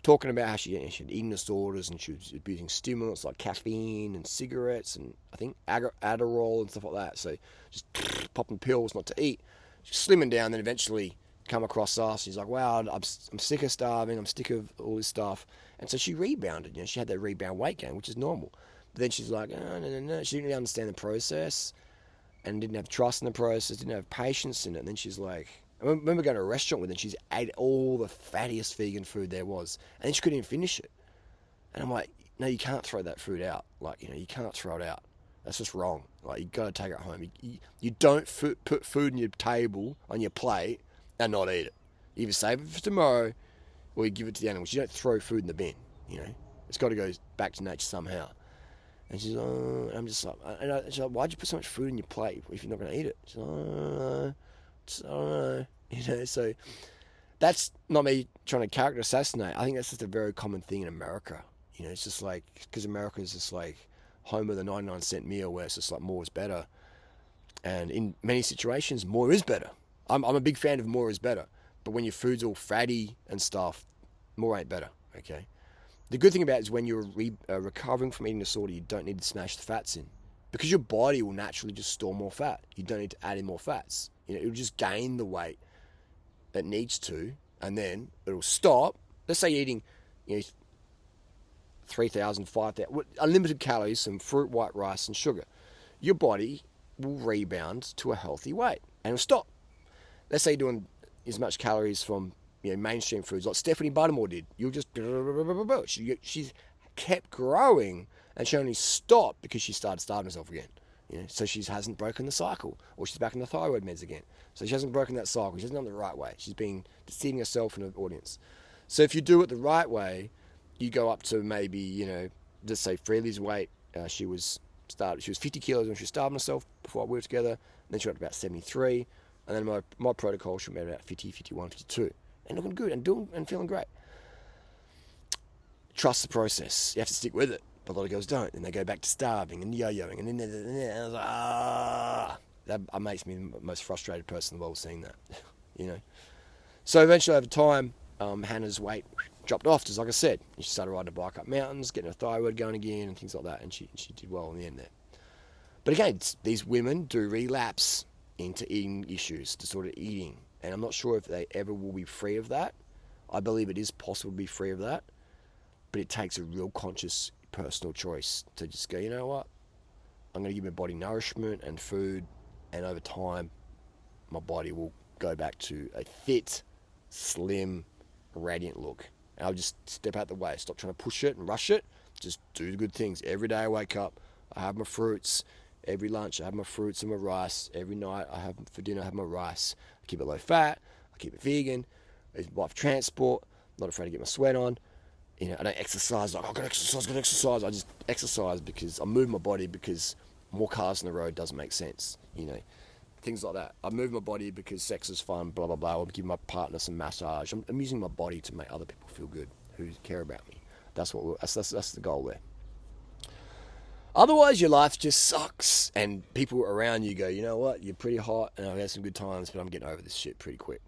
talking about how she had eating disorders and she was abusing stimulants like caffeine and cigarettes and I think Adderall and stuff like that. So just popping pills not to eat. She's slimming down, then eventually come across us. She's like, wow, I'm sick of starving. I'm sick of all this stuff. And so she rebounded. She had that rebound weight gain, which is normal. But then she's like, oh, no. She didn't really understand the process and didn't have trust in the process, didn't have patience in it. And then she's like, I remember going to a restaurant with her and she's ate all the fattiest vegan food there was. And then she couldn't even finish it. And I'm like, no, you can't throw that food out. You can't throw it out. That's just wrong. You got to take it home. You don't put food on your table, on your plate, and not eat it. You either save it for tomorrow or you give it to the animals. You don't throw food in the bin, It's got to go back to nature somehow. And she's like, I'm just like, she's like, why'd you put so much food in your plate if you're not going to eat it? She's like, I don't know, so that's not me trying to character assassinate. I think that's just a very common thing in America. It's just like, because America is just like home of the 99-cent meal where it's just like more is better. And in many situations, more is better. I'm a big fan of more is better. But when your food's all fatty and stuff, more ain't better, okay? The good thing about it is when you're recovering from eating disorder, you don't need to smash the fats in because your body will naturally just store more fat. You don't need to add in more fats. It'll just gain the weight it needs to, and then it'll stop. Let's say you're eating, 3,000, 5,000, unlimited calories, some fruit, white rice, and sugar. Your body will rebound to a healthy weight and it'll stop. Let's say you're doing as much calories from mainstream foods like Stephanie Buttermore did. You'll just she's kept growing, and she only stopped because she started starving herself again. So she hasn't broken the cycle, or she's back in the thyroid meds again. So she hasn't broken that cycle. She hasn't done it the right way. She's been deceiving herself and her audience. So if you do it the right way, you go up to maybe let's say Freely's weight. She was 50 kilos when she was starving herself before we were together. And then she got to about 73, and then my protocol she went about 50, 51, 52, and looking good and feeling great. Trust the process. You have to stick with it. But a lot of girls don't, and they go back to starving and yo-yoing, and then I was like, that makes me the most frustrated person in the world seeing that, So eventually, over time, Hannah's weight dropped off, just like I said. She started riding a bike up mountains, getting her thyroid going again, and things like that, and she did well in the end there. But again, these women do relapse into eating issues, disordered eating, and I'm not sure if they ever will be free of that. I believe it is possible to be free of that, but it takes a real conscious personal choice to just go, you know what, I'm going to give my body nourishment and food, and over time my body will go back to a fit, slim, radiant look. And I'll just step out the way, stop trying to push it and rush it, just do the good things. Every day I wake up, I have my fruits. Every lunch I have my fruits and my rice. Every night for dinner I have my rice. I keep it low fat, I keep it vegan, I wife transport, not afraid to get my sweat on. I don't exercise like, I've got to exercise. I just exercise because I move my body, because more cars on the road doesn't make sense. Things like that. I move my body because sex is fun, blah, blah, blah. I'll give my partner some massage. I'm using my body to make other people feel good who care about me. That's the goal there. Otherwise, your life just sucks, and people around you go, you know what, you're pretty hot, and I've had some good times, but I'm getting over this shit pretty quick.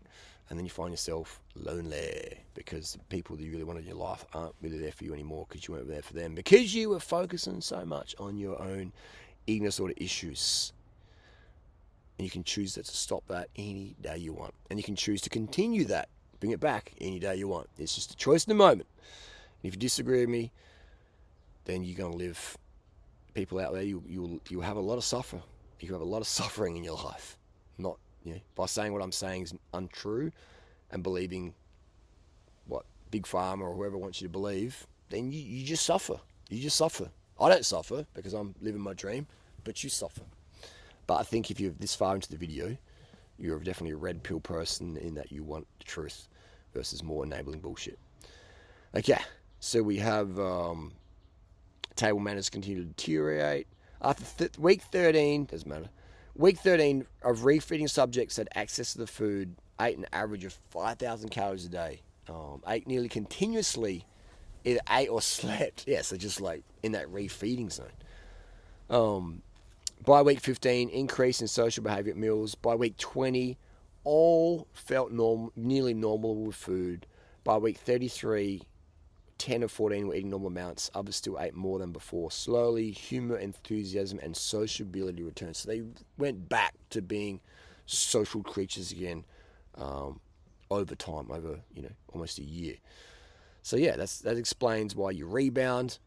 And then you find yourself lonely because the people that you really wanted in your life aren't really there for you anymore because you weren't there for them, because you were focusing so much on your own eating disorder issues. And you can choose to stop that any day you want. And you can choose to continue that, bring it back any day you want. It's just a choice in the moment. And if you disagree with me, then you're going to live. People out there, you'll have a lot of suffering. You have a lot of suffering in your life. Not by saying what I'm saying is untrue and believing what Big Pharma or whoever wants you to believe, then you just suffer. You just suffer. I don't suffer because I'm living my dream, but you suffer. But I think if you're this far into the video, you're definitely a red pill person in that you want the truth versus more enabling bullshit. Okay, so we have table manners continue to deteriorate. After week 13, doesn't matter. Week 13 of refeeding subjects had access to the food, ate an average of 5,000 calories a day, ate nearly continuously, either ate or slept. Yeah, so just like in that refeeding zone. By week 15, increase in social behavior at meals. By week 20, all felt nearly normal with food. By week 33, 10 of 14 were eating normal amounts. Others still ate more than before. Slowly, humor, enthusiasm, and sociability returned. So they went back to being social creatures again over time, over almost a year. So yeah, that explains why you rebound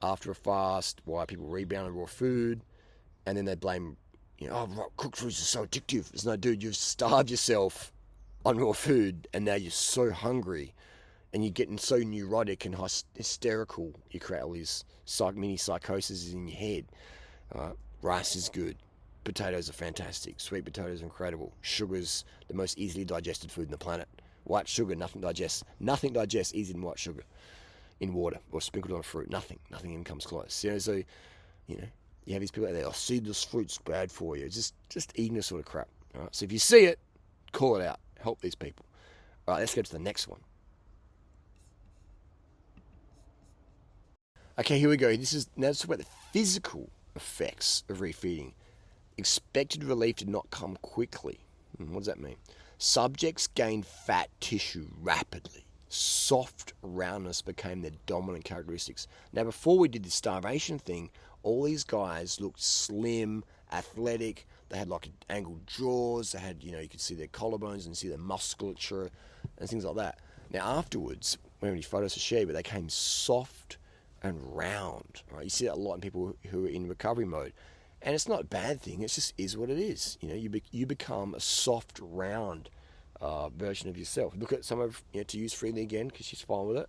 after a fast, why people rebound on raw food, and then they blame, cooked foods are so addictive. It's no, dude, you've starved yourself on raw food, and now you're so hungry. And you're getting so neurotic and hysterical, you create all these mini psychoses in your head. Rice is good. Potatoes are fantastic. Sweet potatoes are incredible. Sugar's the most easily digested food on the planet. White sugar, nothing digests. Nothing digests easier than white sugar in water or sprinkled on a fruit. Nothing even comes close. So you have these people out there, seedless fruit's bad for you. Just eating this sort of crap. All right? So if you see it, call it out. Help these people. All right, let's go to the next one. Okay, here we go. Let's talk about the physical effects of refeeding. Expected relief did not come quickly. What does that mean? Subjects gained fat tissue rapidly. Soft roundness became their dominant characteristics. Now, before we did the starvation thing, all these guys looked slim, athletic. They had like angled jaws. They had, you could see their collarbones and see their musculature and things like that. Now, afterwards, we don't have any photos to share, but they came soft and round. Right? You see that a lot in people who are in recovery mode. And it's not a bad thing. It just is what it is. You become a soft, round version of yourself. Look at some of, to use freely again, because she's fine with it.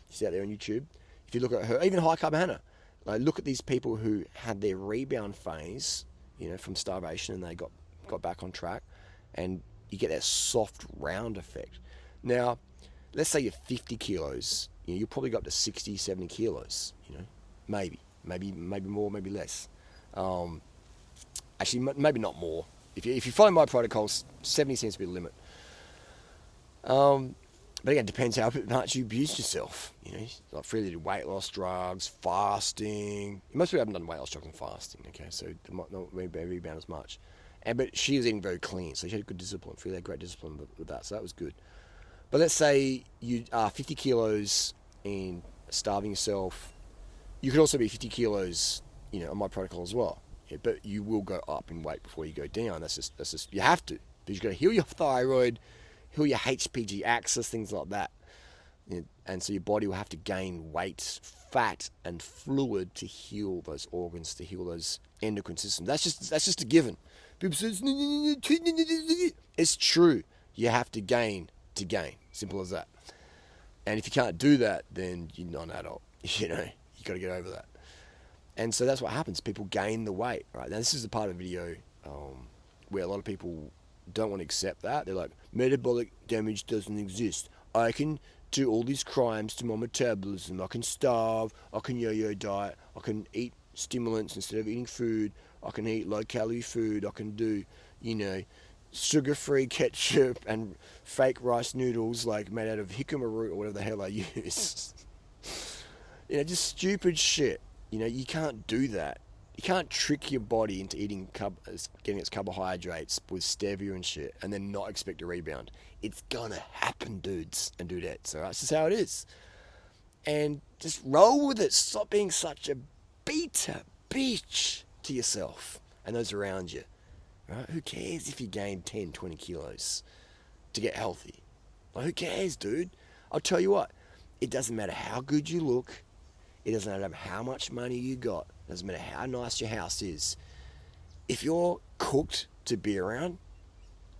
She's out there on YouTube. If you look at her, even High Carb Hannah, like, look at these people who had their rebound phase, from starvation, and they got back on track, and you get that soft, round effect. Now, let's say you're 50 kilos, you'll probably go up to 60, 70 kilos, maybe more, maybe less. Actually, maybe not more. If you follow my protocols, 70 seems to be the limit. But again, it depends how much you abuse yourself. Like freely did weight loss drugs, fasting. Most people haven't done weight loss drugs and fasting, okay? So they might not rebound as much. But she was eating very clean, so she had good discipline. Freely had great discipline with that, so that was good. But let's say you are 50 kilos and starving yourself. You could also be 50 kilos, on my protocol as well. Yeah, but you will go up in weight before you go down. That's just you have to. Because you've got to heal your thyroid, heal your HPG axis, things like that. And so your body will have to gain weight, fat, and fluid to heal those organs, to heal those endocrine systems. That's just a given. People say, it's true. You have to gain to gain. Simple as that. And if you can't do that, then you're not an adult. You got to get over that. And so that's what happens. People gain the weight, right? Now, this is the part of the video where a lot of people don't want to accept that. They're like, metabolic damage doesn't exist. I can do all these crimes to my metabolism. I can starve. I can yo-yo diet. I can eat stimulants instead of eating food. I can eat low-calorie food. I can do, sugar-free ketchup and fake rice noodles like made out of jicama root or whatever the hell I use. Just stupid shit. You can't do that. You can't trick your body into getting its carbohydrates with stevia and shit and then not expect a rebound. It's gonna happen, dudes and dudettes. So that's just how it is. And just roll with it. Stop being such a beta bitch to yourself and those around you. Right? Who cares if you gain 10, 20 kilos to get healthy? Like, who cares, dude? I'll tell you what. It doesn't matter how good you look. It doesn't matter how much money you got. It doesn't matter how nice your house is. If you're cooked to be around,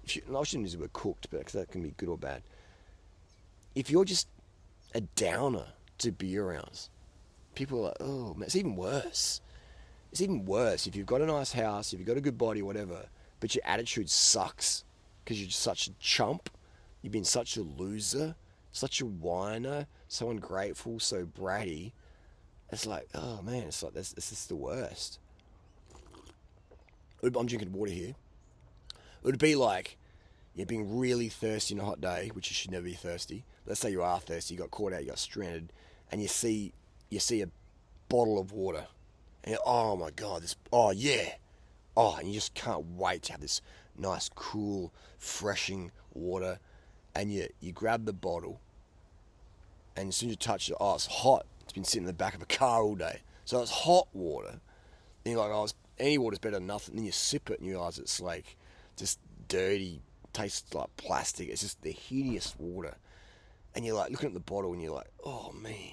I shouldn't use the word cooked, but that can be good or bad. If you're just a downer to be around, people are like, oh, man, it's even worse. It's even worse if you've got a nice house, if you've got a good body, whatever, but your attitude sucks because you're just such a chump. You've been such a loser, such a whiner, so ungrateful, so bratty. It's like, oh man, it's like this is the worst. I'm drinking water here. It would be like you're being really thirsty on a hot day, which you should never be thirsty. Let's say you are thirsty, you got caught out, you got stranded, and you see a bottle of water, and you're, oh my god, and you just can't wait to have this nice, cool, refreshing water, and you grab the bottle, and as soon as you touch it, oh, it's hot. It's been sitting in the back of a car all day. So it's hot water. And you're like, oh, any water's better than nothing. And then you sip it and you realise it's like just dirty, tastes like plastic. It's just the hideous water. And you're like looking at the bottle and you're like, oh man,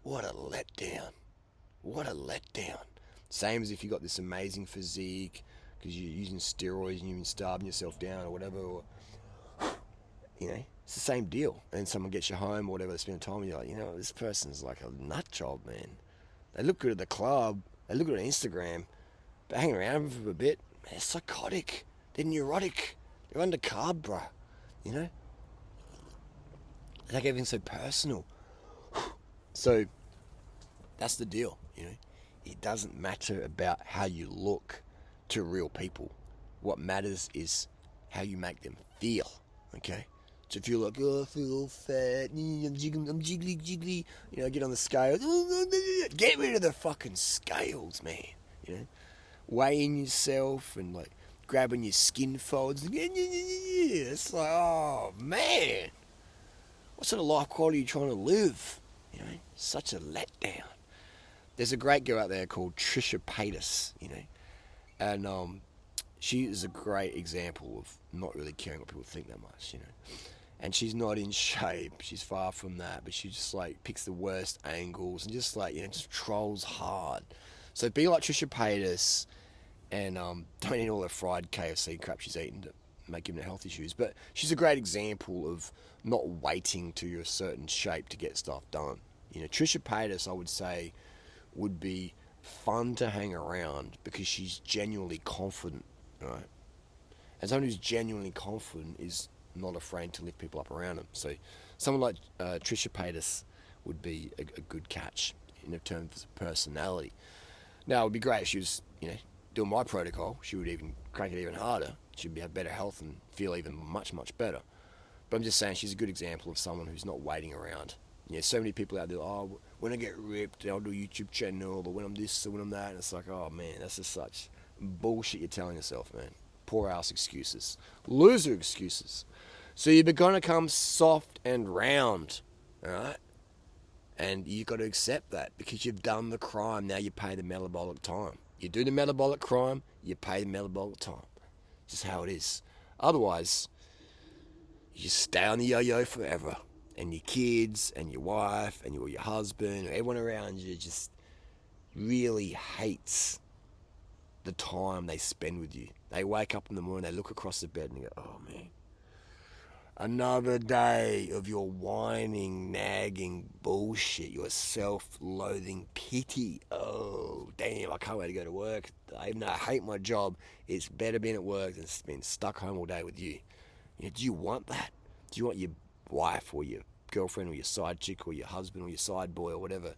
what a letdown. What a letdown. Same as if you got this amazing physique because you're using steroids and you've been starving yourself down or whatever. Or, it's the same deal. And someone gets you home or whatever, they spend time with you, like, this person's like a nut job, man. They look good at the club, they look good on Instagram, but hang around with them for a bit, man, they're psychotic, they're neurotic, they're under carb, bro. They take everything so personal. So that's the deal. It doesn't matter about how you look to real people. What matters is how you make them feel. Okay. So if you're like, oh, I feel fat, I'm jiggly, get on the scale. Get rid of the fucking scales, man. weighing yourself and like grabbing your skin folds. It's like, oh man, what sort of life quality are you trying to live? You know, such a letdown. There's a great girl out there called Trisha Paytas, you know, and she is a great example of not really caring what people think that much, you know. And she's not in shape. She's far from that, but she just like picks the worst angles and just like, you know, just trolls hard. So be like Trisha Paytas and don't eat all the fried KFC crap she's eating to make giving her health issues. But she's a great example of not waiting to your certain shape to get stuff done. You know, Trisha Paytas, I would say, would be fun to hang around because she's genuinely confident, right? And someone who's genuinely confident is not afraid to lift people up around them. So someone like Trisha Paytas would be a good catch in terms of personality. Now, it would be great if she was, you know, doing my protocol. She would even crank it even harder. She'd have better health and feel even much, much better. But I'm just saying she's a good example of someone who's not waiting around. You know, so many people out there, oh, when I get ripped, I'll do a YouTube channel, or when I'm this, or when I'm that. And it's like, oh, man, that's just such bullshit you're telling yourself, man. Poor ass excuses. Loser excuses. So you're going to come soft and round, all right? And you've got to accept that because you've done the crime. Now you pay the metabolic time. You do the metabolic crime, you pay the metabolic time. Just how it is. Otherwise, you just stay on the yo-yo forever. And your kids and your wife and your husband or everyone around you just really hates the time they spend with you. They wake up in the morning, they look across the bed and they go, oh man, another day of your whining, nagging bullshit, your self-loathing pity. Oh, damn, I can't wait to go to work. Even though I hate my job, it's better being at work than being stuck home all day with you. You know, do you want that? Do you want your wife or your girlfriend or your side chick or your husband or your side boy or whatever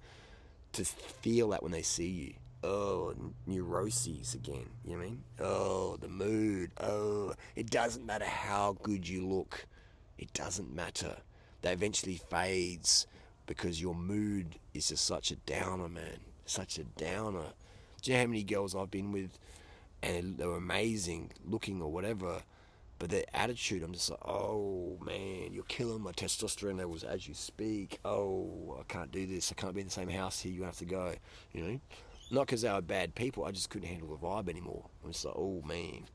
to feel that when they see you? Oh, neuroses again, you know what I mean? Oh, the mood. Oh, it doesn't matter how good you look. It doesn't matter. That eventually fades because your mood is just such a downer, man. Such a downer. Do you know how many girls I've been with and they're amazing looking or whatever, but their attitude, I'm just like, oh man, you're killing my testosterone levels as you speak. Oh, I can't do this. I can't be in the same house here. You have to go, you know? Not because they were bad people. I just couldn't handle the vibe anymore. I'm just like, oh man,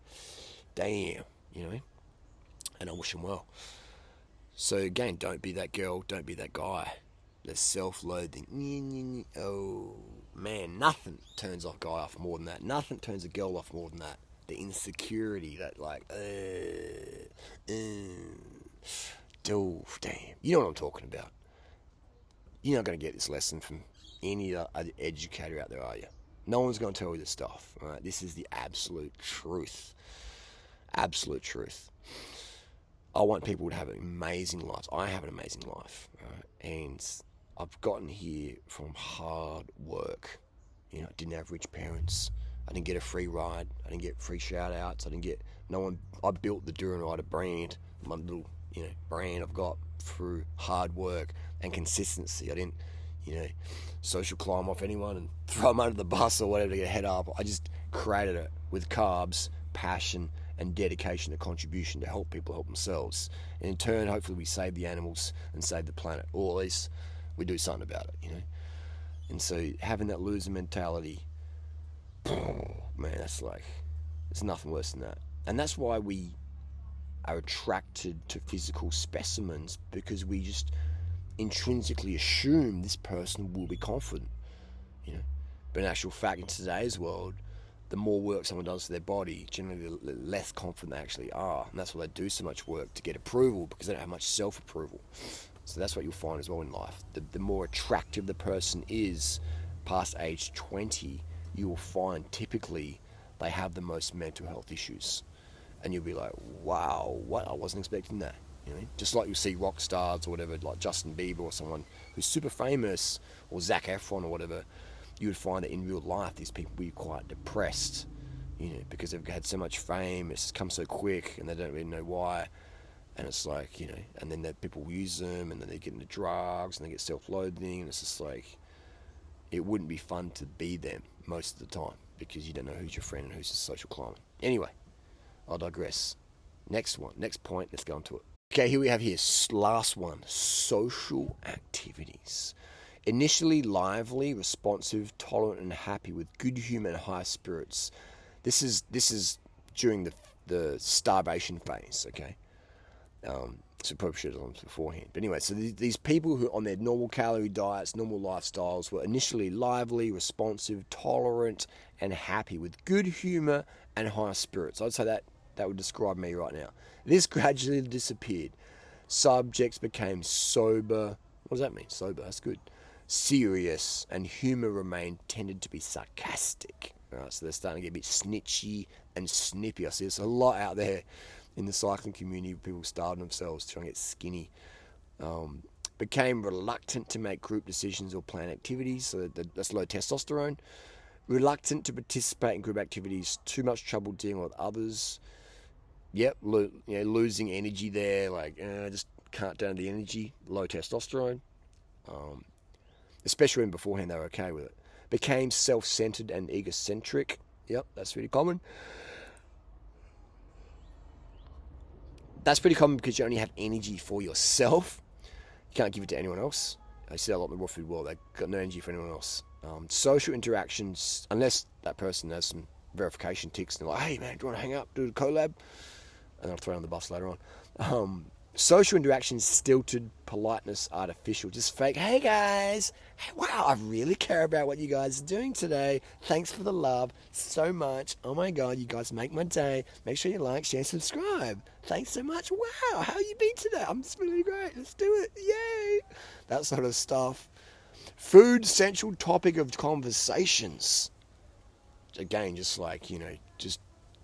damn, you know? And I wish them well. So again, don't be that girl, don't be that guy. The self-loathing. Oh man, nothing turns a guy off more than that. Nothing turns a girl off more than that. The insecurity, that like, oh, damn. You know what I'm talking about. You're not going to get this lesson from any other educator out there, are you? No one's going to tell you this stuff. All right? This is the absolute truth. Absolute truth. I want people to have amazing lives. I have an amazing life. Right? And I've gotten here from hard work. You know, I didn't have rich parents. I didn't get a free ride. I didn't get free shout outs. I didn't get no one. I built the durianrider brand, my little, you know, brand I've got through hard work and consistency. I didn't, you know, social climb off anyone and throw them under the bus or whatever to get a head up. I just created it with carbs, passion, and dedication to contribution to help people help themselves. And in turn, hopefully we save the animals and save the planet, or at least we do something about it, you know. And so having that loser mentality, man, that's like, there's nothing worse than that. And that's why we are attracted to physical specimens, because we just intrinsically assume this person will be confident, you know. But in actual fact, in today's world, the more work someone does to their body, generally the less confident they actually are. And that's why they do so much work to get approval, because they don't have much self-approval. So that's what you'll find as well in life. The more attractive the person is past age 20, you will find typically they have the most mental health issues. And you'll be like, wow, what? I wasn't expecting that. You know? Just like you see rock stars or whatever, like Justin Bieber or someone who's super famous, or Zac Efron or whatever, you would find that in real life these people will be quite depressed, you know, because they've had so much fame, it's come so quick and they don't really know why. And it's like, you know, and then people use them and then they get into drugs and they get self-loathing, and it's just like, it wouldn't be fun to be them most of the time. because you don't know who's your friend and who's just social climbing. Anyway, I'll digress. Next point, let's go on to it. Okay, here we have last one, social activities. Initially lively, responsive, tolerant, and happy with good humour and high spirits. This is during the starvation phase, okay? So probably should have done this beforehand. But anyway, so these people who on their normal calorie diets, normal lifestyles, were initially lively, responsive, tolerant, and happy with good humour and high spirits. I'd say that would describe me right now. This gradually disappeared. Subjects became sober. What does that mean? Sober, that's good. Serious, and humour tended to be sarcastic. All right, so they're starting to get a bit snitchy and snippy. I see there's a lot out there in the cycling community, people starving themselves, trying to get skinny. Became reluctant to make group decisions or plan activities, so that's low testosterone. Reluctant to participate in group activities, too much trouble dealing with others. Yep, losing energy there, just can't down the energy, low testosterone. Especially when beforehand they were okay with it. Became self-centered and egocentric. Yep, that's really common. That's pretty common because you only have energy for yourself. You can't give it to anyone else. I see that a lot in the raw food world. They've got no energy for anyone else. Social interactions, unless that person has some verification ticks and they're like, hey man, do you want to hang up, do a collab? And I'll throw it on the bus later on. Social interactions, stilted, politeness, artificial, just fake. Hey guys, wow, I really care about what you guys are doing today. Thanks for the love so much. Oh my God, you guys make my day. Make sure you like, share, subscribe. Thanks so much. Wow, how you been today? I'm just really great. Let's do it. Yay. That sort of stuff. Food, central topic of conversations. Again, just just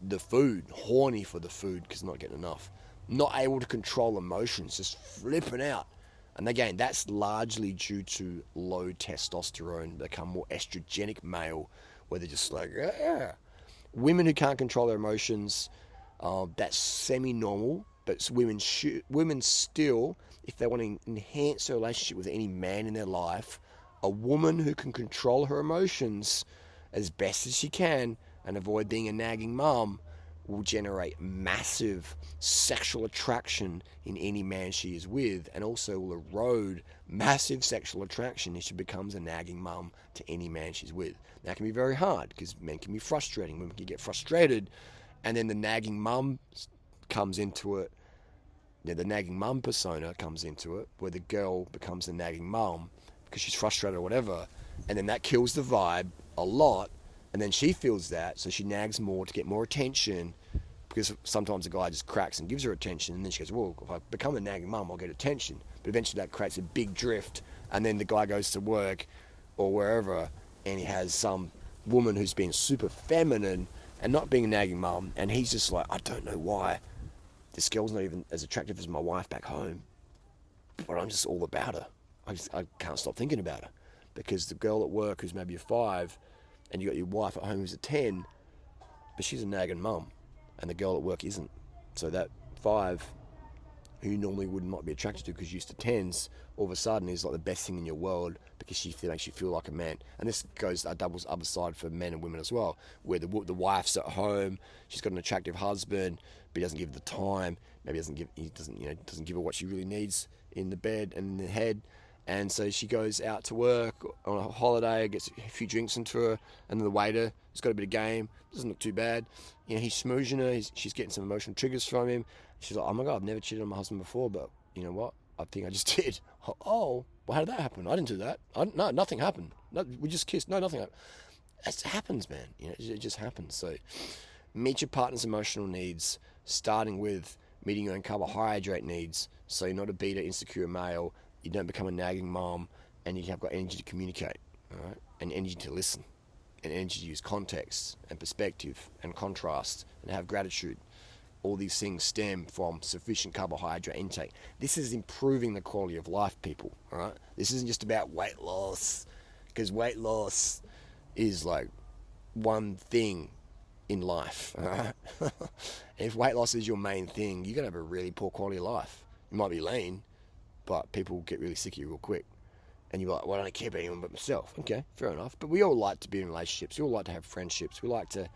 the food, horny for the food because not getting enough. Not able to control emotions, just flipping out. And again, that's largely due to low testosterone, become more estrogenic male, where they're just like, yeah. Women who can't control their emotions, that's semi-normal, but women still, if they want to enhance their relationship with any man in their life, a woman who can control her emotions as best as she can and avoid being a nagging mum will generate massive sexual attraction in any man she is with, and also will erode massive sexual attraction if she becomes a nagging mum to any man she's with. That can be very hard because men can be frustrating. Women can get frustrated, and then the nagging mum comes into it. The nagging mum persona comes into it, where the girl becomes the nagging mum because she's frustrated or whatever, and then that kills the vibe a lot. And then she feels that, so she nags more to get more attention, because sometimes the guy just cracks and gives her attention, and then she goes, well, if I become a nagging mum, I'll get attention. But eventually that creates a big drift, and then the guy goes to work or wherever, and he has some woman who's been super feminine and not being a nagging mum, and he's just like, I don't know why. This girl's not even as attractive as my wife back home, but I'm just all about her. I can't stop thinking about her, because the girl at work who's maybe a 5, and you got your wife at home who's a 10, but she's a nagging mum, and the girl at work isn't. So that 5, who you normally would not be attracted to because you're used to 10s, all of a sudden is like the best thing in your world because she makes you feel like a man. And this goes doubles other side for men and women as well, where the wife's at home, she's got an attractive husband, but he doesn't give her the time. Maybe he doesn't give her what she really needs in the bed and in the head. And so she goes out to work on a holiday, gets a few drinks into her, and then the waiter has got a bit of game, doesn't look too bad. He's smooching her, she's getting some emotional triggers from him. She's like, oh my God, I've never cheated on my husband before, but you know what? I think I just did. Oh, well, how did that happen? I didn't do that. No, nothing happened. No, we just kissed. No, nothing happened. It happens, man. It just happens. So meet your partner's emotional needs, starting with meeting your own carbohydrate needs, so you're not a beta insecure male, you don't become a nagging mom, and you have got energy to communicate, all right? And energy to listen, and energy to use context and perspective and contrast and have gratitude. All these things stem from sufficient carbohydrate intake. This is improving the quality of life, people, all right? This isn't just about weight loss, because weight loss is like one thing in life, all right? If weight loss is your main thing, you're going to have a really poor quality of life. You might be lean, but people get really sick of you real quick. And you're like, well, I don't care about anyone but myself. Okay, fair enough. But we all like to be in relationships. We all like to have friendships. We like to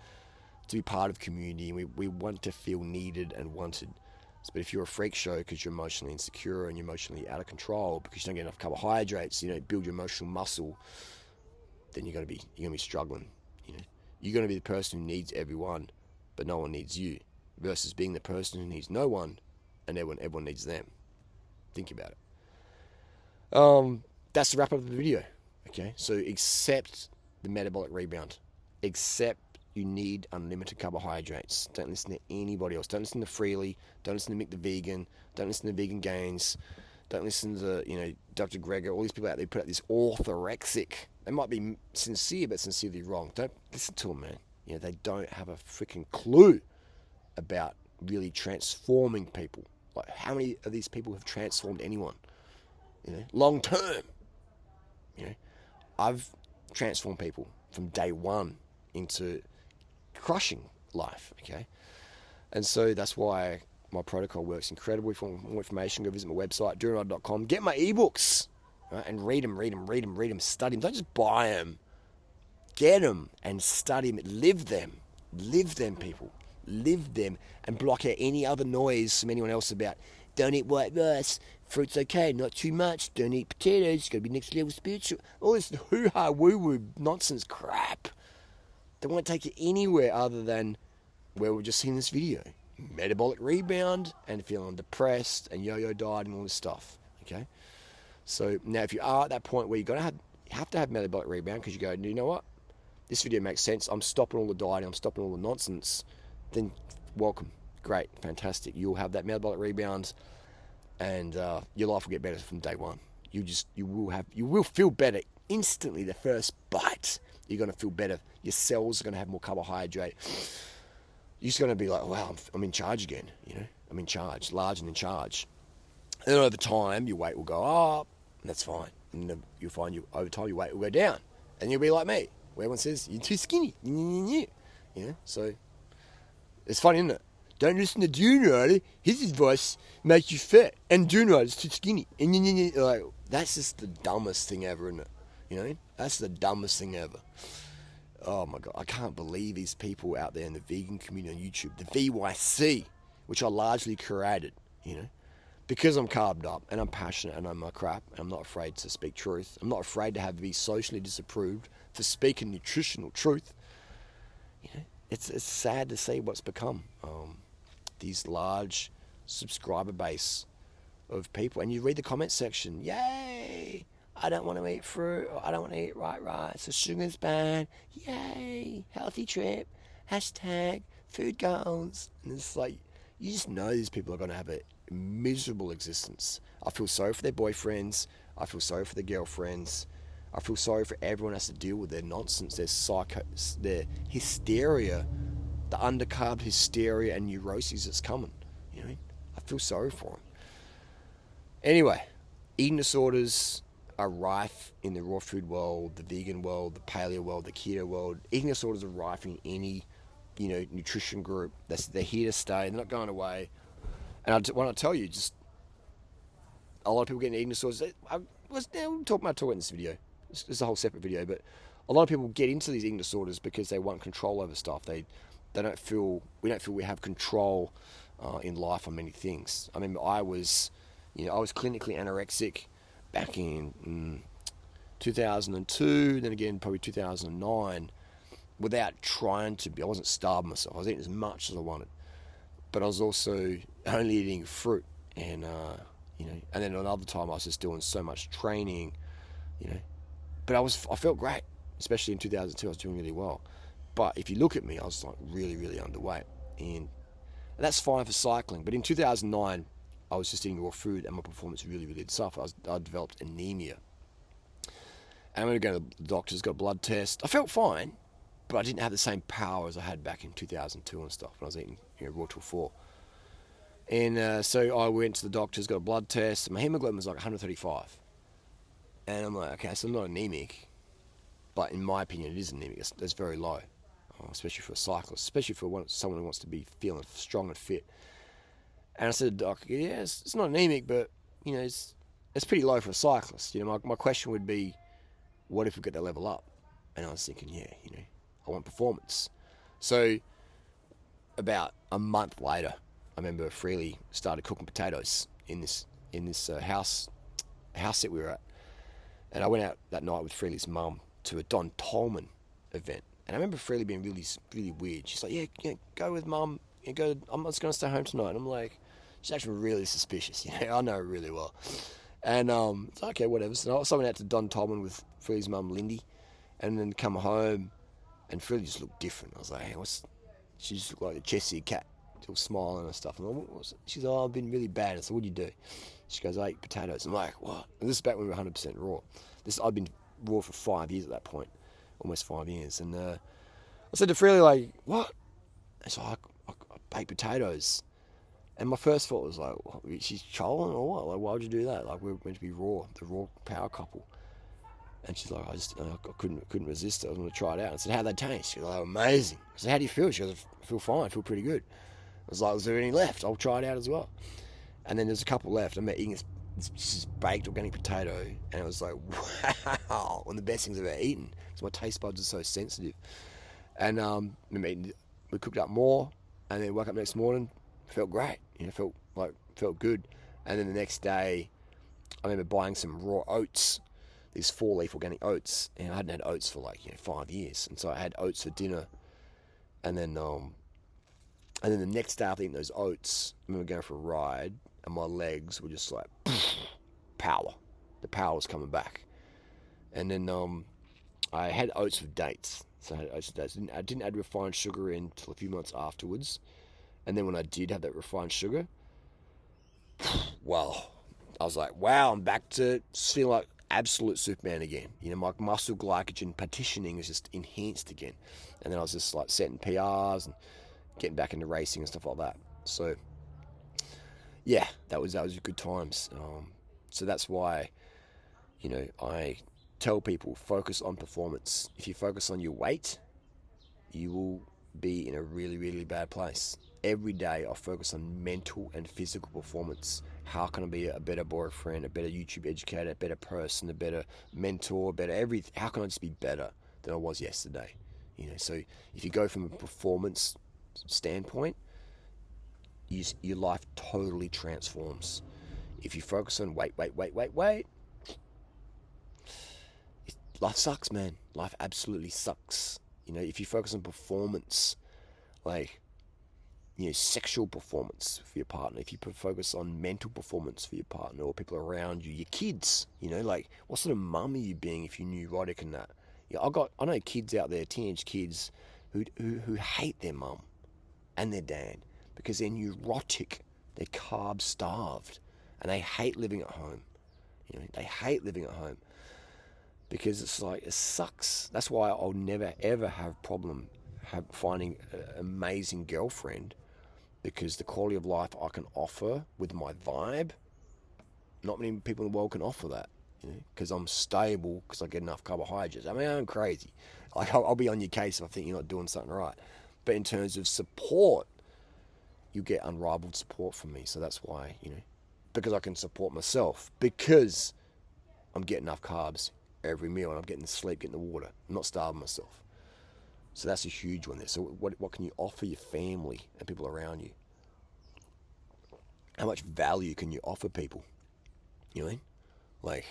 be part of community. And we want to feel needed and wanted. But if you're a freak show because you're emotionally insecure and you're emotionally out of control because you don't get enough carbohydrates, you don't build your emotional muscle, then you're gonna be struggling. You're gonna be the person who needs everyone, but no one needs you, versus being the person who needs no one, and everyone needs them. Think about it. That's the wrap up of the video. Okay, so accept the metabolic rebound. Accept you need unlimited carbohydrates. Don't listen to anybody else. Don't listen to Freely. Don't listen to Mick the Vegan. Don't listen to Vegan Gains. Don't listen to Dr. Greger. All these people out there put out this orthorexic. They might be sincere, but sincerely wrong. Don't listen to them, man. They don't have a freaking clue about really transforming people. Like, how many of these people have transformed anyone? Long term. I've transformed people from day one into crushing life, okay? And so that's why my protocol works incredibly. For more information, go visit my website, durianrider.com. Get my ebooks, right? And read them, study them. Don't just buy them. Get them and study them. Live them, people. Live them and block out any other noise from anyone else about, don't eat white rice, fruit's okay, not too much, don't eat potatoes, it's got to be next level spiritual. All this hoo-ha, woo-woo nonsense crap. They won't take you anywhere other than where we've just seen this video. Metabolic rebound and feeling depressed and yo-yo diet and all this stuff, okay? So now if you are at that point where you have to have metabolic rebound because you go, you know what? This video makes sense. I'm stopping all the dieting. I'm stopping all the nonsense. Then welcome. Great. Fantastic. You'll have that metabolic rebound and your life will get better from day one. You will feel better instantly the first bite. You're going to feel better. Your cells are going to have more carbohydrate. You're just going to be like, wow, I'm in charge again. I'm in charge, large and in charge. And then over time, your weight will go up, and that's fine. And then you'll find over time your weight will go down, and you'll be like me, where everyone says you're too skinny. So it's funny, isn't it? Don't listen to Durianrider. His advice makes you fat, and Durianrider's too skinny. And like, that's just the dumbest thing ever, isn't it? That's the dumbest thing ever. Oh my God, I can't believe these people out there in the vegan community on YouTube, the VYC, which I largely created, because I'm carved up and I'm passionate and I'm my crap and I'm not afraid to speak truth. I'm not afraid to be socially disapproved for speaking nutritional truth. It's sad to see what's become. These large subscriber base of people, and you read the comment section, yay! I don't want to eat fruit, or I don't want to eat white rice, the sugar's bad, yay, healthy trip, hashtag food goals. And it's like, you just know these people are going to have a miserable existence. I feel sorry for their boyfriends, I feel sorry for their girlfriends, I feel sorry for everyone who has to deal with their nonsense, their hysteria, the undercarb hysteria and neuroses that's coming. I feel sorry for them. Anyway, eating disorders are rife in the raw food world, the vegan world, the paleo world, the keto world. Eating disorders are rife in any, nutrition group. They're here to stay. They're not going away. And when I tell you, just a lot of people getting eating disorders. We'll talk about in this video. It's a whole separate video, but a lot of people get into these eating disorders because they want control over stuff. We don't feel we have control in life on many things. I mean, I was clinically anorexic back in 2002, then again probably 2009, without trying to be. I wasn't starving myself. I was eating as much as I wanted, but I was also only eating fruit, and and then another time I was just doing so much training, But I felt great, especially in 2002. I was doing really well. But if you look at me, I was like really, really underweight, and that's fine for cycling. But in 2009, I was just eating raw food, and my performance really, really suffered. I developed anemia. And I remember going to the doctors, got a blood test. I felt fine, but I didn't have the same power as I had back in 2002 and stuff when I was eating raw till 4. And so I went to the doctors, got a blood test, and my hemoglobin was like 135. And I'm like, okay, so I'm not anemic, but in my opinion, it is anemic. It's very low, especially for a cyclist, especially for someone who wants to be feeling strong and fit. And I said, doc, yeah, it's not anemic, but, it's pretty low for a cyclist. My question would be, what if we get to level up? And I was thinking, I want performance. So about a month later, I remember Freely started cooking potatoes in this house that we were at, and I went out that night with Freely's mum to a Don Tolman event, and I remember Freely being really, really weird. She's like, "Yeah, go with mum. I'm just going to stay home tonight." And I'm like, she's actually really suspicious. I know her really well, and it's like, okay, whatever. So I went out to Don Tolman with Freely's mum, Lindy, and then come home, and Freely just looked different. I was like, hey, she just looked like a Chessy cat, still smiling and stuff. And she's like, I've been really bad. I said, what'd you do? She goes, I ate potatoes. I'm like, what? And this is back when we were 100% raw. I'd been raw for 5 years at that point, almost 5 years. And I said to Freely, like, what? And so I baked potatoes. And my first thought was like, what, she's trolling or what? Like, why would you do that? Like, we're meant to be raw, the raw power couple. And she's like, I couldn't resist it. I was going to try it out. I said, how'd they taste? She goes, oh, amazing. I said, how do you feel? She goes, I feel fine. I feel pretty good. I was like, is there any left? I'll try it out as well. And then there's a couple left. I'm eating this baked organic potato, and it was like, wow, one of the best things I've ever eaten. Because my taste buds are so sensitive. And we cooked up more, and then woke up next morning, felt great. Felt good. And then the next day, I remember buying some raw oats, these 4-leaf organic oats, and I hadn't had oats for 5 years. And so I had oats for dinner, and then the next day after eating those oats, I remember going for a ride, and my legs were just like, power. The power was coming back. And then I had oats with dates. So I had oats with dates. I didn't add refined sugar in until a few months afterwards. And then when I did have that refined sugar, well, I was like, wow, I'm back to feeling like absolute Superman again. My muscle glycogen partitioning is just enhanced again. And then I was just like setting PRs and getting back into racing and stuff like that. So yeah, that was good times. So that's why, I tell people, focus on performance. If you focus on your weight, you will be in a really, really bad place. Every day I focus on mental and physical performance. How can I be a better boyfriend, a better YouTube educator, a better person, a better mentor, better everything? How can I just be better than I was yesterday? So if you go from a performance standpoint, your life totally transforms. If you focus on weight, life sucks, man. Life absolutely sucks. If you focus on performance, sexual performance for your partner, if you focus on mental performance for your partner or people around you, your kids, what sort of mum are you being if you're neurotic and that? I know kids out there, teenage kids, who hate their mum and their dad because they're neurotic, they're carb starved, and they hate living at home. They hate living at home because it's like, it sucks. That's why I'll never ever have problem finding an amazing girlfriend, because the quality of life I can offer with my vibe, not many people in the world can offer that. Because I'm stable, because I get enough carbohydrates. I mean, I'm crazy. I'll be on your case if I think you're not doing something right. But in terms of support, you get unrivaled support from me. So that's why, because I can support myself, because I'm getting enough carbs every meal, and I'm getting the sleep, getting the water. I'm not starving myself. So that's a huge one there. So what can you offer your family and people around you? How much value can you offer people? You know what I mean?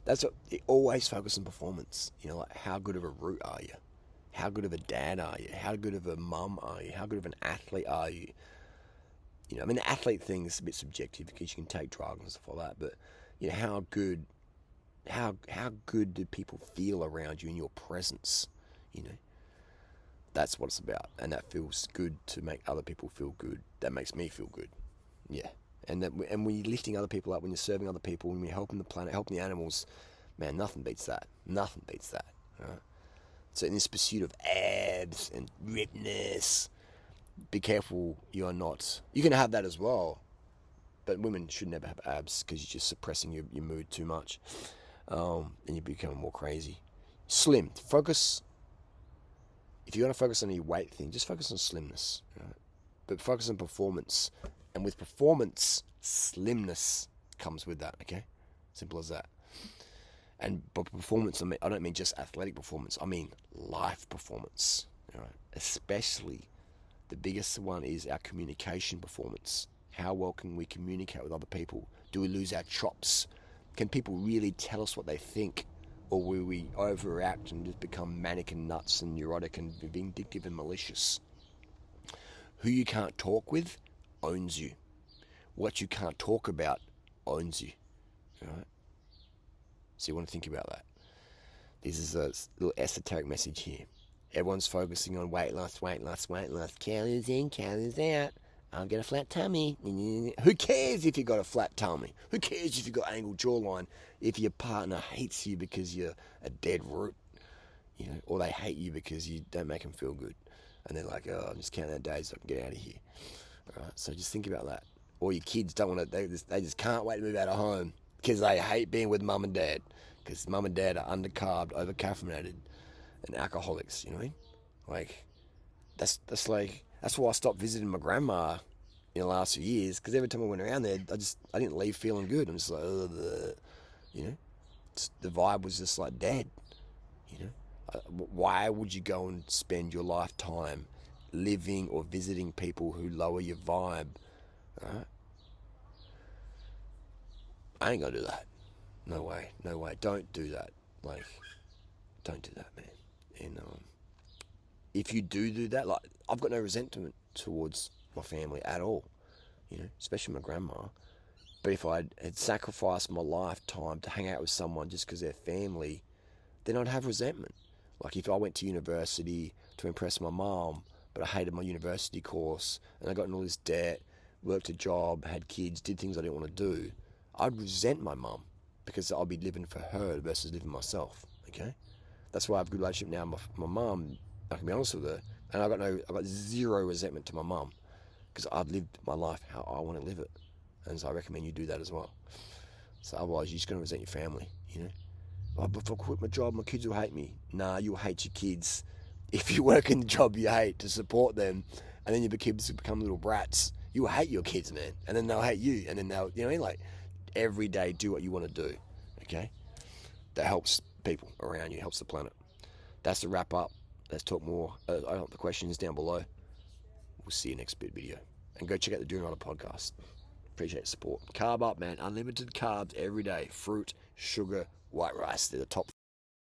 That's what, always focus on performance. How good of a root are you? How good of a dad are you? How good of a mum are you? How good of an athlete are you? The athlete thing is a bit subjective because you can take drugs and stuff like that. But how good do people feel around you in your presence? That's what it's about, and that feels good to make other people feel good. That makes me feel good. Yeah. And when you're lifting other people up, when you're serving other people, when you're helping the planet, helping the animals, man, nothing beats that. Nothing beats that. Right? So in this pursuit of abs and rippedness, be careful you're not. You can have that as well, but women should never have abs because you're just suppressing your mood too much, and you become more crazy. Slim. Focus. If you're going to focus on your weight thing, just focus on slimness. Right? But focus on performance. And with performance, slimness comes with that, okay? Simple as that. And by performance, I don't mean just athletic performance. I mean life performance, all right? Especially the biggest one is our communication performance. How well can we communicate with other people? Do we lose our chops? Can people really tell us what they think? Or will we overreact and just become manic and nuts and neurotic and vindictive and malicious? Who you can't talk with owns you. What you can't talk about owns you. All right? So you want to think about that. This is a little esoteric message here. Everyone's focusing on weight loss, calories in, calories out. I'll get a flat tummy. Who cares if you got a flat tummy? Who cares if you got angled jawline? If your partner hates you because you're a dead root, or they hate you because you don't make them feel good, and they're like, "Oh, I'm just counting down days so I can get out of here." All right, so just think about that. Or your kids don't want to; they just can't wait to move out of home because they hate being with mum and dad because mum and dad are undercarbed, overcaffeinated, and alcoholics. You know what I mean? Like that's why I stopped visiting my grandma in the last few years, because every time I went around there, I didn't leave feeling good. I'm just like, the vibe was just like dead. Why would you go and spend your lifetime living or visiting people who lower your vibe? Right? I ain't gonna do that. No way. Don't do that. Like, don't do that, man. And if you do that, like, I've got no resentment towards my family at all, especially my grandma. But if I had sacrificed my lifetime to hang out with someone just because they're family, then I'd have resentment. Like if I went to university to impress my mom, but I hated my university course and I got in all this debt, worked a job, had kids, did things I didn't want to do, I'd resent my mum because I'll be living for her versus living myself. Okay, that's why I have a good relationship now with my mum. I can be honest with her, and I got zero resentment to my mum because I've lived my life how I want to live it, and so I recommend you do that as well. So otherwise, you're just going to resent your family. Oh, but if I quit my job, my kids will hate me. Nah, you'll hate your kids if you work in the job you hate to support them, and then your kids become little brats. You'll hate your kids, man, and then they'll hate you, and then they'll, like, every day do what you want to do. Okay, that helps people around you, helps the planet. That's the wrap up. Let's talk more. I got the questions down below. We'll see you next video. And go check out the Durianrider podcast. Appreciate the support. Carb up, man. Unlimited carbs every day. Fruit, sugar, white rice. They're the top